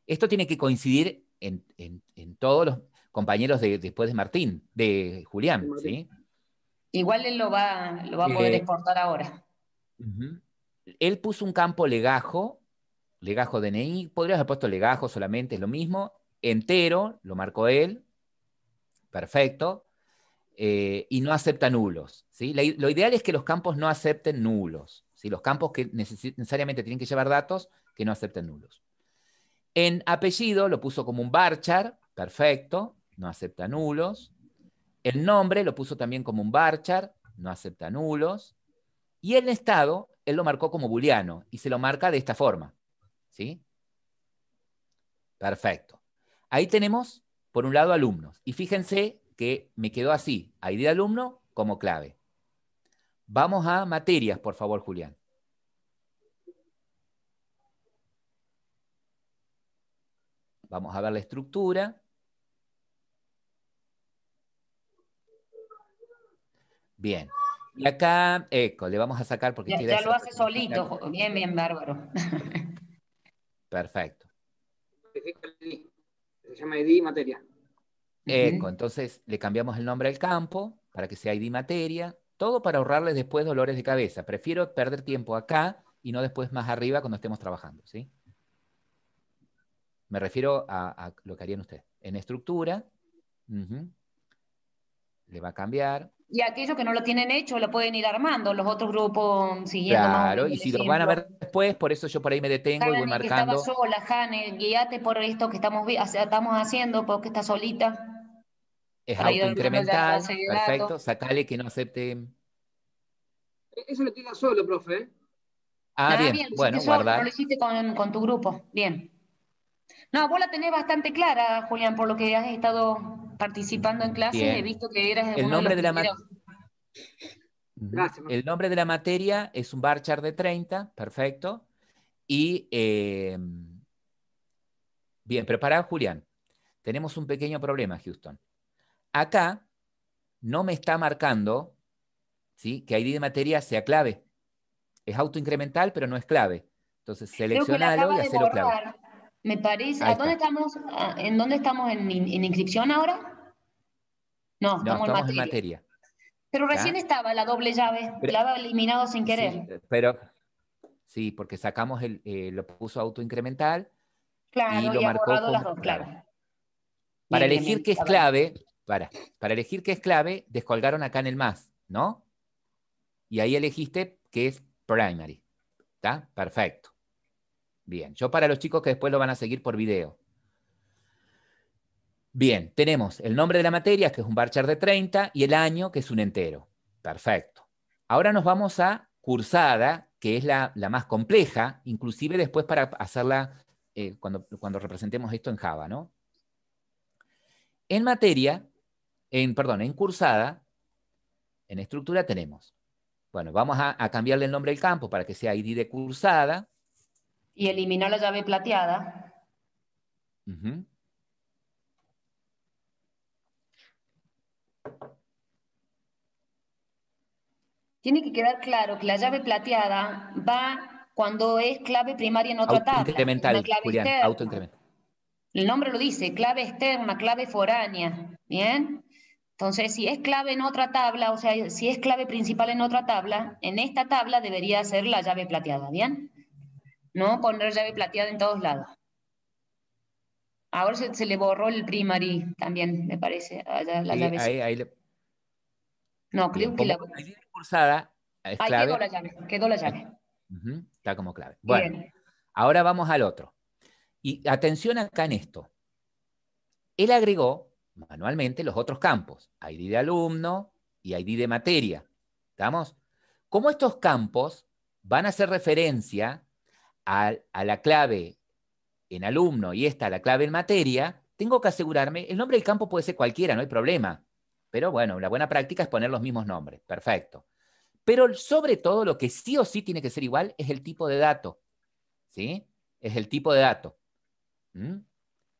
Esto tiene que coincidir en todos los compañeros después de Martín, de Julián, ¿sí? Igual él lo va a poder exportar ahora. Él puso un campo legajo DNI, podrías haber puesto legajo solamente, es lo mismo, entero, lo marcó él, perfecto, y no acepta nulos, ¿sí? Lo ideal es que los campos no acepten nulos, ¿sí? Los campos que necesariamente tienen que llevar datos, que no acepten nulos. En apellido lo puso como un varchar, perfecto, no acepta nulos. El nombre lo puso también como un varchar, no acepta nulos. Y el estado, él lo marcó como booleano y se lo marca de esta forma, ¿sí? Perfecto. Ahí tenemos, por un lado, alumnos. Y fíjense que me quedó así, ID de alumno como clave. Vamos a materias, por favor, Julián. Vamos a ver la estructura. Bien. Y acá, le vamos a sacar porque ya lo hace solito. Bien, bien, bárbaro. Perfecto. Se llama ID materia. Entonces le cambiamos el nombre al campo para que sea ID materia. Todo para ahorrarles después dolores de cabeza. Prefiero perder tiempo acá y no después más arriba cuando estemos trabajando, ¿sí? Me refiero a lo que harían ustedes. En estructura, le va a cambiar. Y aquellos que no lo tienen hecho lo pueden ir armando, los otros grupos siguiendo más o Claro, menos y si el lo van a ejemplo. ver después, por eso yo por ahí me detengo y voy Jane, que marcando. estaba sola, Jane, guíate por esto que estamos haciendo, porque está solita. Es Para ir armando ya la autoincremental, base de perfecto. datos. Sacale que no acepte. Eso lo tira solo, profe. Bien, Bien, lo bueno, hiciste solo, no guardar. lo hiciste con tu grupo. Bien. No, vos la tenés bastante clara, Julián, por lo que has estado participando en clases. Bien. He visto que eras El uno de los nombre de la primeros. Gracias. El nombre de la materia es un varchar de 30, perfecto. Y, bien, preparado, Julián. Tenemos un pequeño problema, Houston. Acá no me está marcando, ¿sí?, que ID de materia sea clave. Es autoincremental, pero no es clave. Entonces, seleccionalo y hacelo clave. Me parece. Ahí ¿Dónde está. estamos? ¿En dónde estamos? ¿En inscripción ahora? No, No, estamos estamos en materia. Pero recién estaba la doble llave, la había eliminado sin querer. Sí, pero sí, porque sacamos lo puso autoincremental y lo y ha marcó borrado las como dos, clave. claro. Para Bien, elegir bien, qué es clave, para elegir qué es clave, descolgaron acá en el más, ¿no? Y ahí elegiste que es primary. ¿Está? Perfecto. Bien, yo para los chicos que después lo van a seguir por video. Bien, tenemos el nombre de la materia, que es un varchar de 30, y el año, que es un entero. Perfecto. Ahora nos vamos a cursada, que es la más compleja, inclusive después para hacerla cuando representemos esto en Java, ¿no? En materia, en cursada, en estructura tenemos, bueno, vamos a cambiarle el nombre del campo para que sea ID de cursada. Y eliminar la llave plateada. Tiene que quedar claro que la llave plateada va cuando es clave primaria en otra tabla. Autoincremental, Clave Julián, externa. autoincremental. El nombre lo dice, clave externa, clave foránea. ¿Bien? Entonces, si es clave en otra tabla, o sea, si es clave principal en otra tabla, en esta tabla debería ser la llave plateada. ¿Bien? No poner llave plateada en todos lados. Ahora se le borró el primary también, me parece. La llave. No, creo que la... ID de cursada es ahí clave. Quedó la llave. Está como clave. Bueno, bien. Ahora vamos al otro. Y atención acá en esto. Él agregó manualmente los otros campos, ID de alumno y ID de materia. ¿Estamos? Como estos campos van a hacer referencia a la clave en alumno y esta a la clave en materia, tengo que asegurarme, el nombre del campo puede ser cualquiera, no hay problema. Pero bueno, la buena práctica es poner los mismos nombres. Perfecto. Pero sobre todo lo que sí o sí tiene que ser igual es el tipo de dato. ¿Sí? Es el tipo de dato. ¿Mm?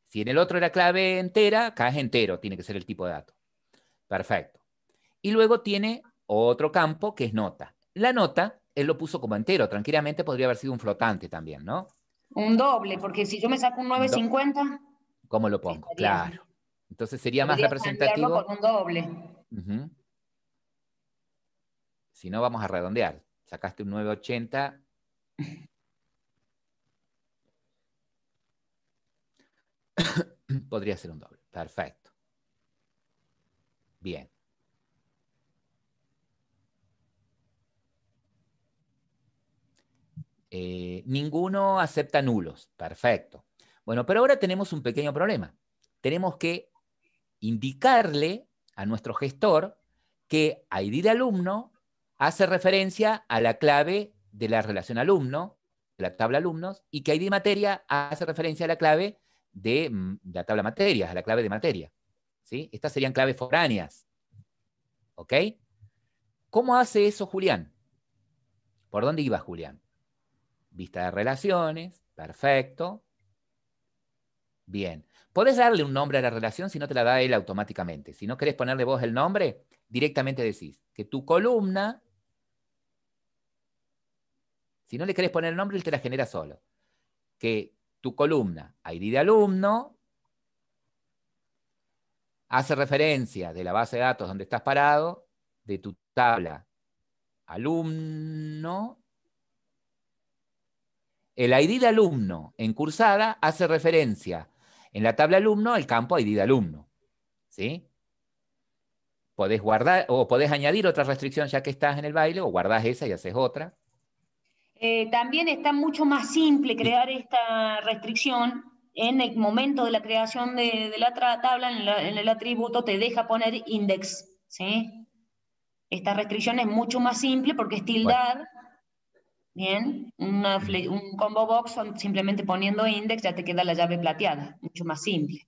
Si en el otro era clave entera, acá es entero, tiene que ser el tipo de dato. Perfecto. Y luego tiene otro campo que es nota. La nota, él lo puso como entero, tranquilamente podría haber sido un flotante también, ¿no? Un doble, porque si yo me saco un 950, ¿Cómo lo pongo? Claro. Entonces sería más podrías cambiarlo representativo. por un doble. Uh-huh. Si no, vamos a redondear. Sacaste un 980. Podría ser un doble. Perfecto. Bien. Ninguno acepta nulos. Perfecto. Bueno, pero ahora tenemos un pequeño problema. Tenemos que indicarle a nuestro gestor que ID de alumno hace referencia a la clave de la relación alumno, de la tabla alumnos, y que ID de materia hace referencia a la clave de la tabla materias, a la clave de materia. ¿Sí? Estas serían claves foráneas. ¿Ok? ¿Cómo hace eso Julián? ¿Por dónde iba Julián? Vista de relaciones, perfecto. Bien. Podés darle un nombre a la relación si no te la da él automáticamente. Si no querés ponerle vos el nombre, directamente decís que tu columna, si no le querés poner el nombre, él te la genera solo. Que tu columna, ID de alumno, hace referencia de la base de datos donde estás parado, de tu tabla alumno. El ID de alumno en cursada hace referencia en la tabla alumno al campo ID de alumno. ¿Sí? Podés guardar o podés añadir otra restricción ya que estás en el baile, o guardás esa y haces otra. También está mucho más simple crear esta restricción en el momento de la creación de la tabla, en el atributo te deja poner index, ¿sí? Esta restricción es mucho más simple porque es tildar, bueno. Bien, un combo box simplemente poniendo index ya te queda la llave plateada, mucho más simple.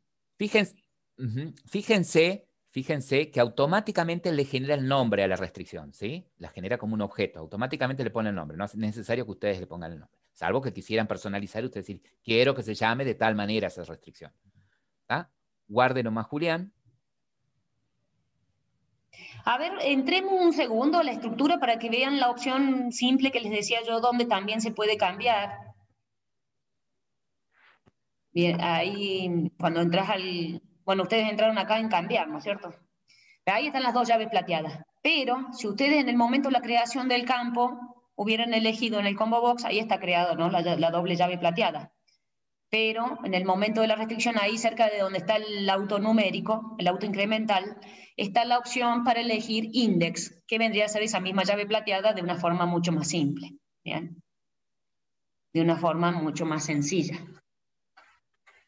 Fíjense que automáticamente le genera el nombre a la restricción, ¿sí? La genera como un objeto, automáticamente le pone el nombre, no es necesario que ustedes le pongan el nombre, salvo que quisieran personalizar y ustedes decir, quiero que se llame de tal manera esa restricción. ¿Ah? Guarde nomás Julián. A ver, entremos un segundo a la estructura para que vean la opción simple que les decía yo, donde también se puede cambiar. Bien, ahí cuando entras al... Bueno, ustedes entraron acá en cambiar, ¿no es cierto? Ahí están las dos llaves plateadas. Pero si ustedes en el momento de la creación del campo hubieran elegido en el combo box, ahí está creado, ¿no? La doble llave plateada. Pero en el momento de la restricción, ahí cerca de donde está el auto numérico, el auto incremental, está la opción para elegir index, que vendría a ser esa misma llave plateada de una forma mucho más simple. ¿Bien? De una forma mucho más sencilla.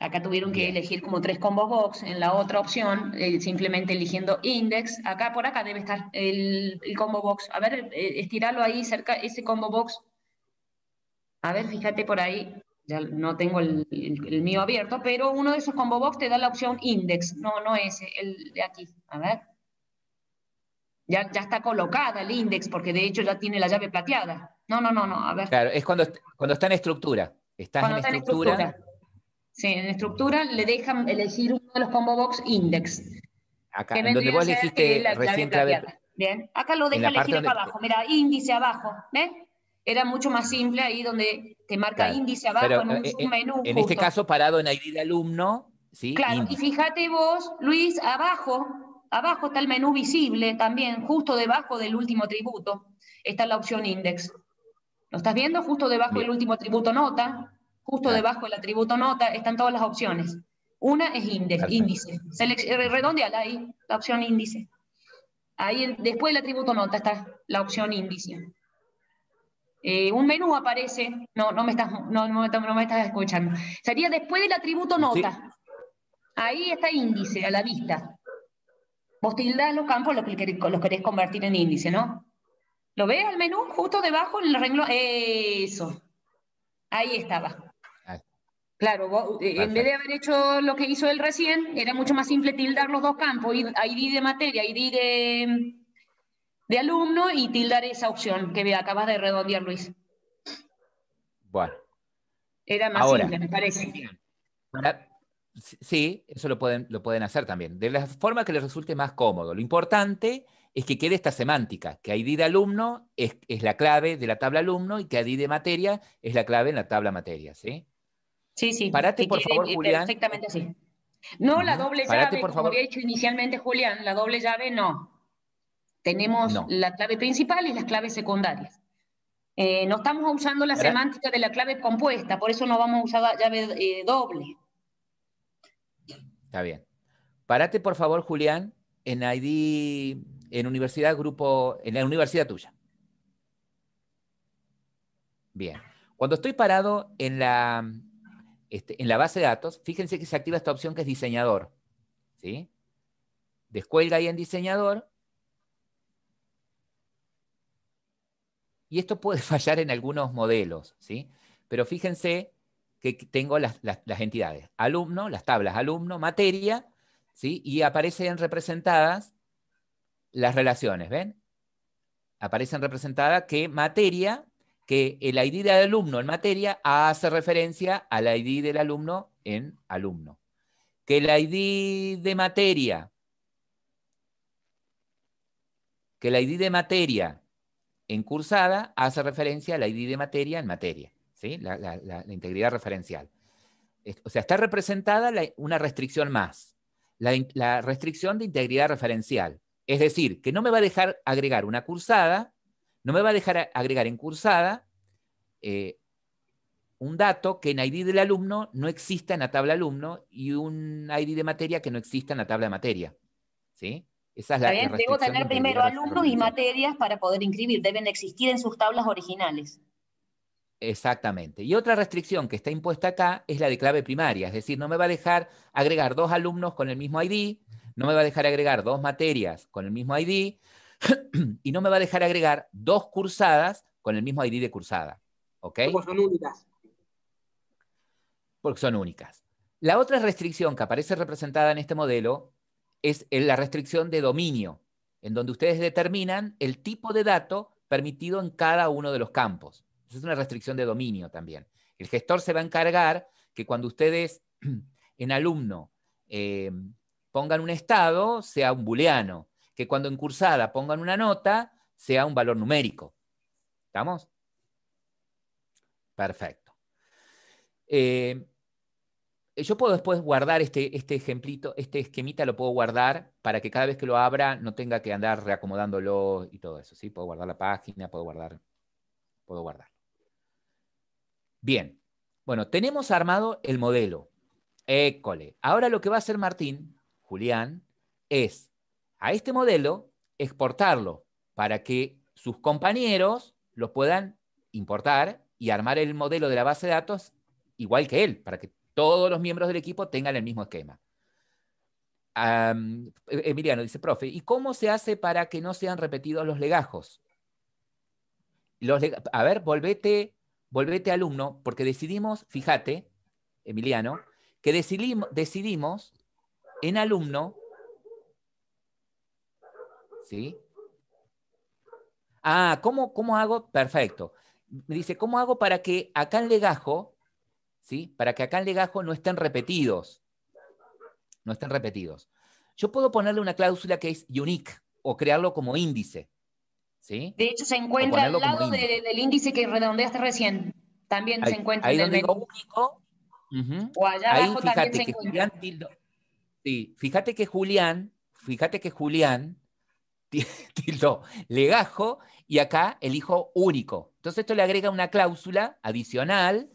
Acá tuvieron que elegir como 3 combo box. En la otra opción, simplemente eligiendo index. Acá por acá debe estar el combo box. A ver, estiralo ahí cerca, ese combo box. A ver, fíjate por ahí. Ya no tengo el mío abierto, pero uno de esos combo box te da la opción index. No, no ese, el de aquí. A ver. Ya está colocada el index, porque de hecho ya tiene la llave plateada. No, a ver. Claro, es cuando está en estructura. Estás en estructura. Sí, en estructura le dejan elegir uno de los combo box index. Acá, en donde vos elegiste recién clave. Bien, acá lo deja elegir acá abajo. Mira, índice abajo, ¿ves? Era mucho más simple ahí donde te marca índice abajo pero, en un submenú. En este caso, parado en ID de alumno, ¿sí? Claro, índice. Y fíjate vos, Luis, abajo está el menú visible también, justo debajo del último atributo, está la opción index. ¿Lo estás viendo? Justo debajo del último atributo nota. Justo debajo del atributo nota están todas las opciones. Una es índice. Redondeala ahí, la opción índice. Ahí después del atributo nota está la opción índice. Un menú aparece, no me estás escuchando. Sería después del atributo nota. Sí. Ahí está índice a la vista. Vos tildás los campos, los querés convertir en índice, ¿no? ¿Lo ves al menú? Justo debajo en el renglón. Eso. Ahí estaba. Claro, vos, en vez de haber hecho lo que hizo él recién, era mucho más simple tildar los dos campos, ID de materia, ID de alumno y tildar esa opción que acabas de redondear, Luis. Bueno. Era más Ahora, simple, me parece. Sí, eso lo pueden hacer también, de la forma que les resulte más cómodo. Lo importante es que quede esta semántica, que ID de alumno es la clave de la tabla alumno y que ID de materia es la clave en la tabla materia, ¿sí? Sí, sí, Parate, que por quede favor, Julián. perfectamente así. No la doble Parate, llave, por como favor. había dicho inicialmente Julián, la doble llave no. Tenemos No. la clave principal y las claves secundarias. No estamos usando la semántica de la clave compuesta, por eso no vamos a usar la llave doble. Está bien. Parate, por favor, Julián, en ID, en universidad, grupo, en la universidad tuya. Bien. Cuando estoy parado en la base de datos, fíjense que se activa esta opción que es diseñador, ¿sí? Descuelga ahí en diseñador. Y esto puede fallar en algunos modelos, ¿sí? Pero fíjense que tengo las entidades. Alumno, las tablas alumno, materia, ¿sí? Y aparecen representadas las relaciones, ¿ven? Aparecen representadas que materia, que el ID del alumno en materia hace referencia al ID del alumno en alumno. Que el ID de materia, en cursada hace referencia al ID de materia en materia, ¿sí? La integridad referencial. O sea, está representada una restricción más, la restricción de integridad referencial. Es decir, que no me va a dejar agregar una cursada, no me va a dejar agregar en cursada un dato que en ID del alumno no exista en la tabla alumno y un ID de materia que no exista en la tabla de materia, ¿sí? Esa es la Debo restricción de tener primero integridad alumnos y referencial. materias para poder inscribir, deben existir en sus tablas originales. Exactamente. Y otra restricción que está impuesta acá es la de clave primaria, es decir, no me va a dejar agregar 2 alumnos con el mismo ID, no me va a dejar agregar 2 materias con el mismo ID y no me va a dejar agregar 2 cursadas con el mismo ID de cursada. ¿Ok? Porque son únicas. Porque son únicas. La otra restricción que aparece representada en este modelo es la restricción de dominio, en donde ustedes determinan el tipo de dato permitido en cada uno de los campos. Esa es una restricción de dominio también. El gestor se va a encargar que cuando ustedes en alumno pongan un estado, sea un booleano, que cuando en cursada pongan una nota, sea un valor numérico. ¿Estamos? Perfecto. Yo puedo después guardar este ejemplito, este esquemita lo puedo guardar para que cada vez que lo abra no tenga que andar reacomodándolo y todo eso, ¿sí? Puedo guardar la página, puedo guardarlo. Bien, bueno, tenemos armado el modelo. École. Ahora lo que va a hacer Martín, Julián, es a este modelo exportarlo para que sus compañeros lo puedan importar y armar el modelo de la base de datos igual que él, para que todos los miembros del equipo tengan el mismo esquema. Emiliano dice, profe, ¿y cómo se hace para que no sean repetidos los legajos? A ver, volvete alumno, porque decidimos, fíjate, Emiliano, que decidimos en alumno, ¿sí? Ah, ¿cómo hago? Perfecto. Me dice, ¿cómo hago para que acá en legajo, ¿sí? Para que acá en legajo no estén repetidos. No estén repetidos. Yo puedo ponerle una cláusula que es unique o crearlo como índice, ¿sí? De hecho, se encuentra al lado del índice que redondeaste recién. También se encuentra ahí en el donde digo menú. único. O allá Ahí abajo también fíjate se que encuentra. sí, fíjate que Julián tildó legajo y acá elijo único. Entonces esto le agrega una cláusula adicional,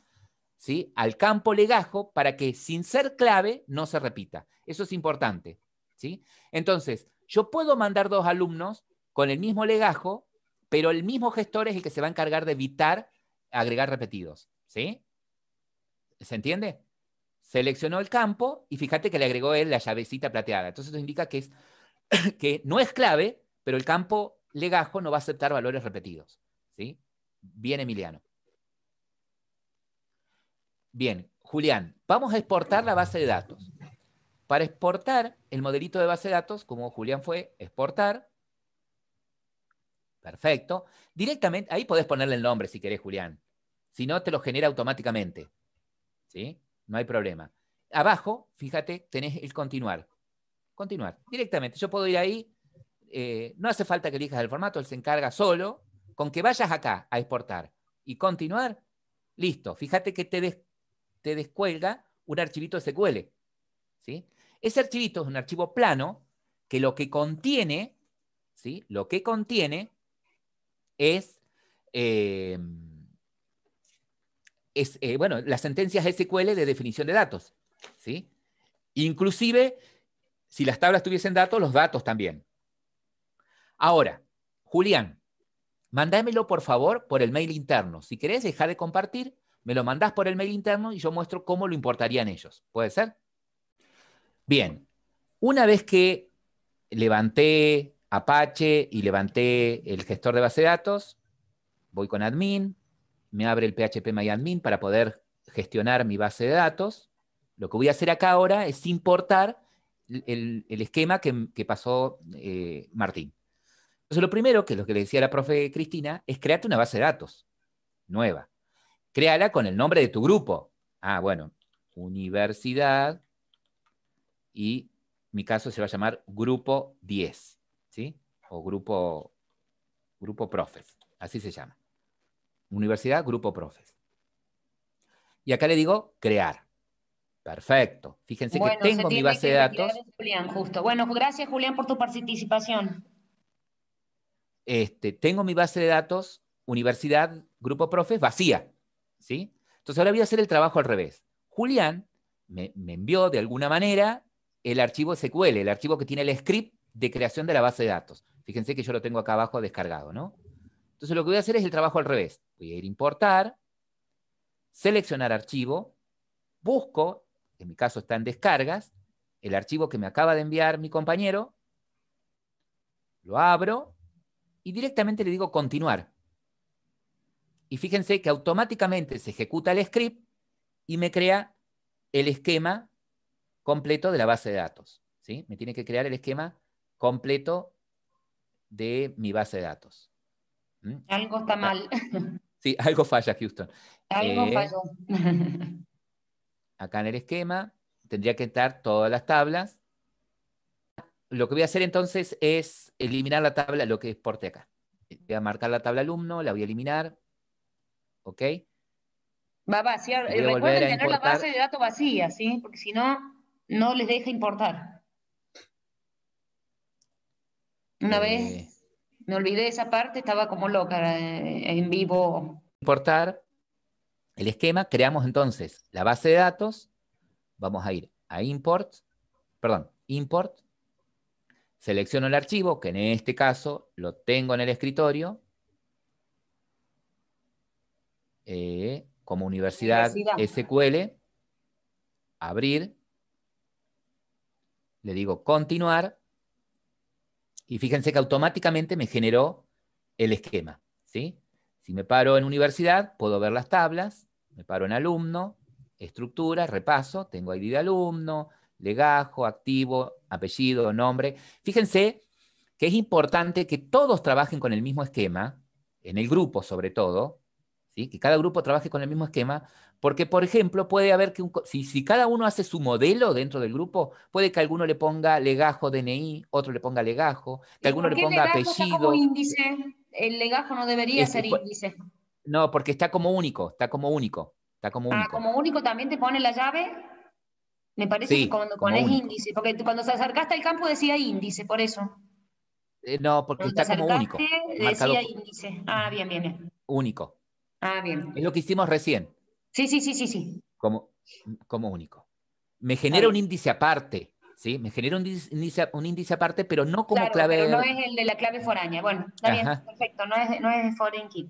¿sí? Al campo legajo para que sin ser clave no se repita. Eso es importante, ¿sí? Entonces, yo puedo mandar 2 alumnos con el mismo legajo, pero el mismo gestor es el que se va a encargar de evitar agregar repetidos, ¿sí? ¿Se entiende? Seleccionó el campo y fíjate que le agregó él la llavecita plateada. Entonces eso indica que no es clave, pero el campo legajo no va a aceptar valores repetidos, ¿sí? Bien, Emiliano. Bien, Julián, vamos a exportar la base de datos. Para exportar el modelito de base de datos, como Julián fue, exportar, Perfecto. Directamente, ahí podés ponerle el nombre si querés, Julián. Si no, te lo genera automáticamente. ¿Sí? No hay problema. Abajo, fíjate, tenés el continuar. Continuar, directamente. Yo puedo ir ahí, no hace falta que elijas el formato, él se encarga solo. Con que vayas acá a exportar y continuar, listo. Fíjate que te descuelga un archivito SQL. ¿Sí? Ese archivito es un archivo plano que lo que contiene, ¿sí? Lo que contiene es, bueno, las sentencias SQL de definición de datos. ¿Sí? Inclusive, si las tablas tuviesen datos, los datos también. Ahora, Julián, mándamelo por favor por el mail interno. Si querés dejar de compartir, me lo mandás por el mail interno y yo muestro cómo lo importarían ellos. ¿Puede ser? Bien, una vez que levanté Apache y levanté el gestor de base de datos, voy con admin, me abre el phpMyAdmin para poder gestionar mi base de datos. Lo que voy a hacer acá ahora es importar el esquema que pasó Martín. Entonces, lo primero, que es lo que le decía la profe Cristina, es crearte una base de datos nueva. Créala con el nombre de tu grupo. Ah, bueno, universidad, y mi caso se va a llamar grupo 10, ¿sí? O grupo profes, así se llama. Universidad, grupo profes. Y acá le digo crear. Perfecto. Fíjense que tengo mi base de datos. Julián, justo. Bueno, gracias, Julián, por tu participación. Tengo mi base de datos, universidad, grupo profes, vacía. ¿Sí? Entonces ahora voy a hacer el trabajo al revés. Julián me envió de alguna manera el archivo SQL, el archivo que tiene el script de creación de la base de datos. Fíjense que yo lo tengo acá abajo descargado, ¿no? Entonces lo que voy a hacer es el trabajo al revés. Voy a ir a importar, seleccionar archivo, busco, en mi caso está en descargas, el archivo que me acaba de enviar mi compañero, lo abro y directamente le digo continuar. Y fíjense que automáticamente se ejecuta el script y me crea el esquema completo de la base de datos. ¿Sí? Me tiene que crear el esquema completo de mi base de datos. Algo está mal. Sí, algo falla, Houston. Algo falló. Acá en el esquema tendría que estar todas las tablas. Lo que voy a hacer entonces es eliminar la tabla, lo que exporté acá. Voy a marcar la tabla alumno, la voy a eliminar. ¿Ok? Va a vaciar. Recuerden tener la base de datos vacía, ¿sí? Porque si no, no les deja importar. Una vez me olvidé de esa parte, estaba como loca en vivo. Importar el esquema, creamos entonces la base de datos. Vamos a ir a import, selecciono el archivo, que en este caso lo tengo en el escritorio, como universidad SQL, abrir, le digo continuar, y fíjense que automáticamente me generó el esquema, ¿sí? Si me paro en universidad, puedo ver las tablas, me paro en alumno, estructura, repaso, tengo ID de alumno, legajo, activo, apellido, nombre. Fíjense que es importante que todos trabajen con el mismo esquema, en el grupo sobre todo, ¿sí? Que cada grupo trabaje con el mismo esquema, porque, por ejemplo, puede haber que si cada uno hace su modelo dentro del grupo, puede que alguno le ponga legajo DNI, otro le ponga legajo, que alguno le ponga apellido. Está como índice. El legajo no debería ser índice. No, porque está como único, está como único. Como único también te pone la llave. Me parece que cuando pones índice, porque cuando se acercaste al campo decía índice, por eso. No, porque está como único. Decía índice. Ah, bien. Único. Ah, bien. Es lo que hicimos recién. Sí. Como único. Me genera un índice aparte, ¿sí? Me genera un índice aparte, pero no como clave. Pero no es el de la clave foránea. Bueno, está bien, perfecto. No es foreign key.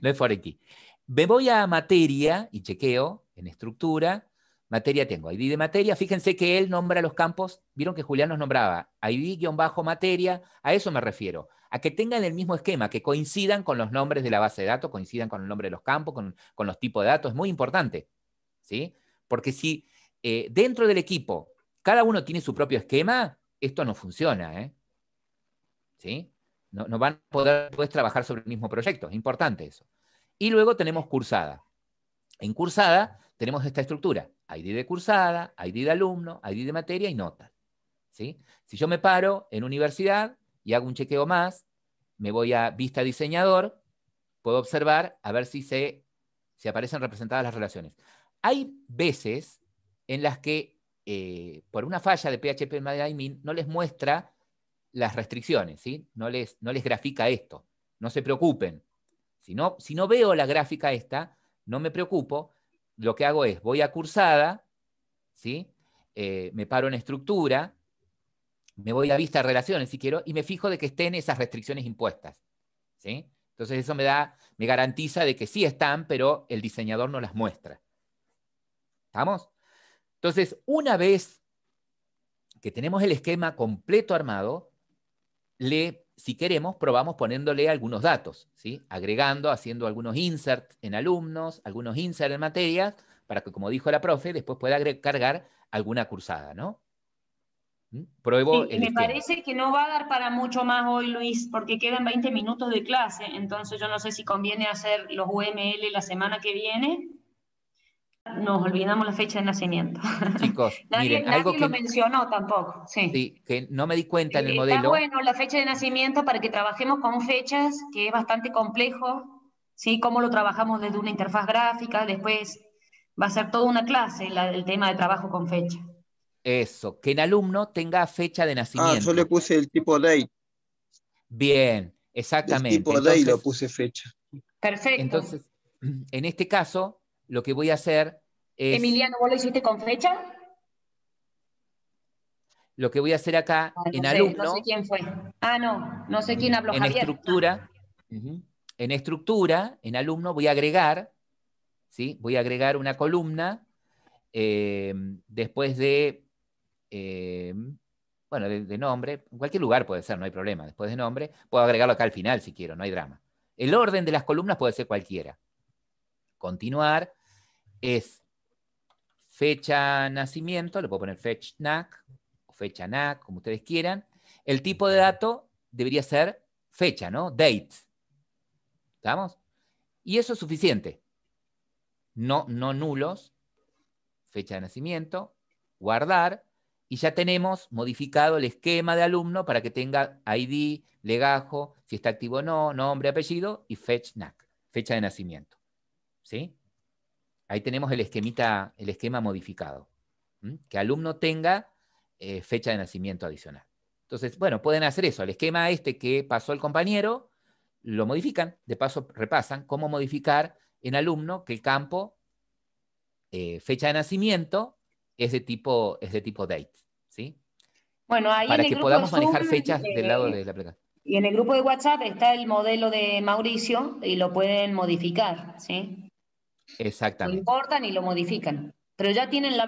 No es foreign key. Me voy a materia y chequeo en estructura. Materia tengo ID de materia. Fíjense que él nombra los campos. Vieron que Julián nos nombraba ID-materia. A eso me refiero. A que tengan el mismo esquema, que coincidan con los nombres de la base de datos, coincidan con el nombre de los campos, con los tipos de datos. Es muy importante, ¿sí? Porque si dentro del equipo cada uno tiene su propio esquema, esto no funciona, ¿sí? No van a poder después trabajar sobre el mismo proyecto. Es importante eso. Y luego tenemos cursada. En cursada tenemos esta estructura. ID de cursada, ID de alumno, ID de materia y notas. ¿Sí? Si yo me paro en universidad y hago un chequeo más, me voy a vista diseñador, puedo observar a ver si aparecen representadas las relaciones. Hay veces en las que por una falla de PHP MyAdmin no les muestra las restricciones, ¿sí? No les grafica esto. No se preocupen. Si no veo la gráfica esta, no me preocupo. Lo que hago es, voy a cursada, ¿sí? Me paro en estructura, me voy a vista de relaciones si quiero, y me fijo de que estén esas restricciones impuestas, ¿sí? Entonces eso me garantiza de que sí están, pero el diseñador no las muestra. ¿Estamos? Entonces, una vez que tenemos el esquema completo armado, si queremos, probamos poniéndole algunos datos, ¿sí? Agregando, haciendo algunos inserts en alumnos, algunos inserts en materias, para que, como dijo la profe, después pueda cargar alguna cursada, ¿no? Pruebo el me esquema. parece que no va a dar para mucho más hoy, Luis, porque quedan 20 minutos de clase, entonces yo no sé si conviene hacer los UML la semana que viene. Nos olvidamos la fecha de nacimiento. Chicos, miren, nadie lo mencionó tampoco. Sí, que no me di cuenta en el modelo. Está bueno la fecha de nacimiento para que trabajemos con fechas, que es bastante complejo, ¿sí? Cómo lo trabajamos desde una interfaz gráfica, después va a ser toda una clase el tema de trabajo con fecha. Eso, que el alumno tenga fecha de nacimiento. Yo le puse el tipo date. Bien, exactamente. El tipo date lo puse fecha. Perfecto. Entonces, en este caso, lo que voy a hacer es... Emiliano, ¿vos lo hiciste con fecha? Lo que voy a hacer acá en alumno... No sé quién fue. No sé quién habló, Javier. En estructura, en alumno, voy a agregar, ¿sí? Voy a agregar una columna después de... bueno, de nombre, en cualquier lugar puede ser, no hay problema. Después de nombre, puedo agregarlo acá al final si quiero, no hay drama. El orden de las columnas puede ser cualquiera. Continuar es fecha nacimiento, le puedo poner fetchNac o fechanac, como ustedes quieran. El tipo de dato debería ser fecha, ¿no? Date. ¿Estamos? Y eso es suficiente. No nulos. Fecha de nacimiento, guardar, y ya tenemos modificado el esquema de alumno para que tenga ID, legajo, si está activo o no, nombre, apellido, y fetchNac, fecha de nacimiento. ¿Sí? Ahí tenemos el esquema modificado. Que alumno tenga fecha de nacimiento adicional. Entonces, bueno, pueden hacer eso. El esquema que pasó el compañero, lo modifican, de paso repasan cómo modificar en alumno que el campo fecha de nacimiento es de tipo date, ¿sí? Bueno, ahí para en el que grupo podamos de Zoom, manejar fechas del lado de la aplicación. Y en el grupo de WhatsApp está el modelo de Mauricio y lo pueden modificar, ¿sí? Exactamente. Lo importan y lo modifican. Pero ya tienen la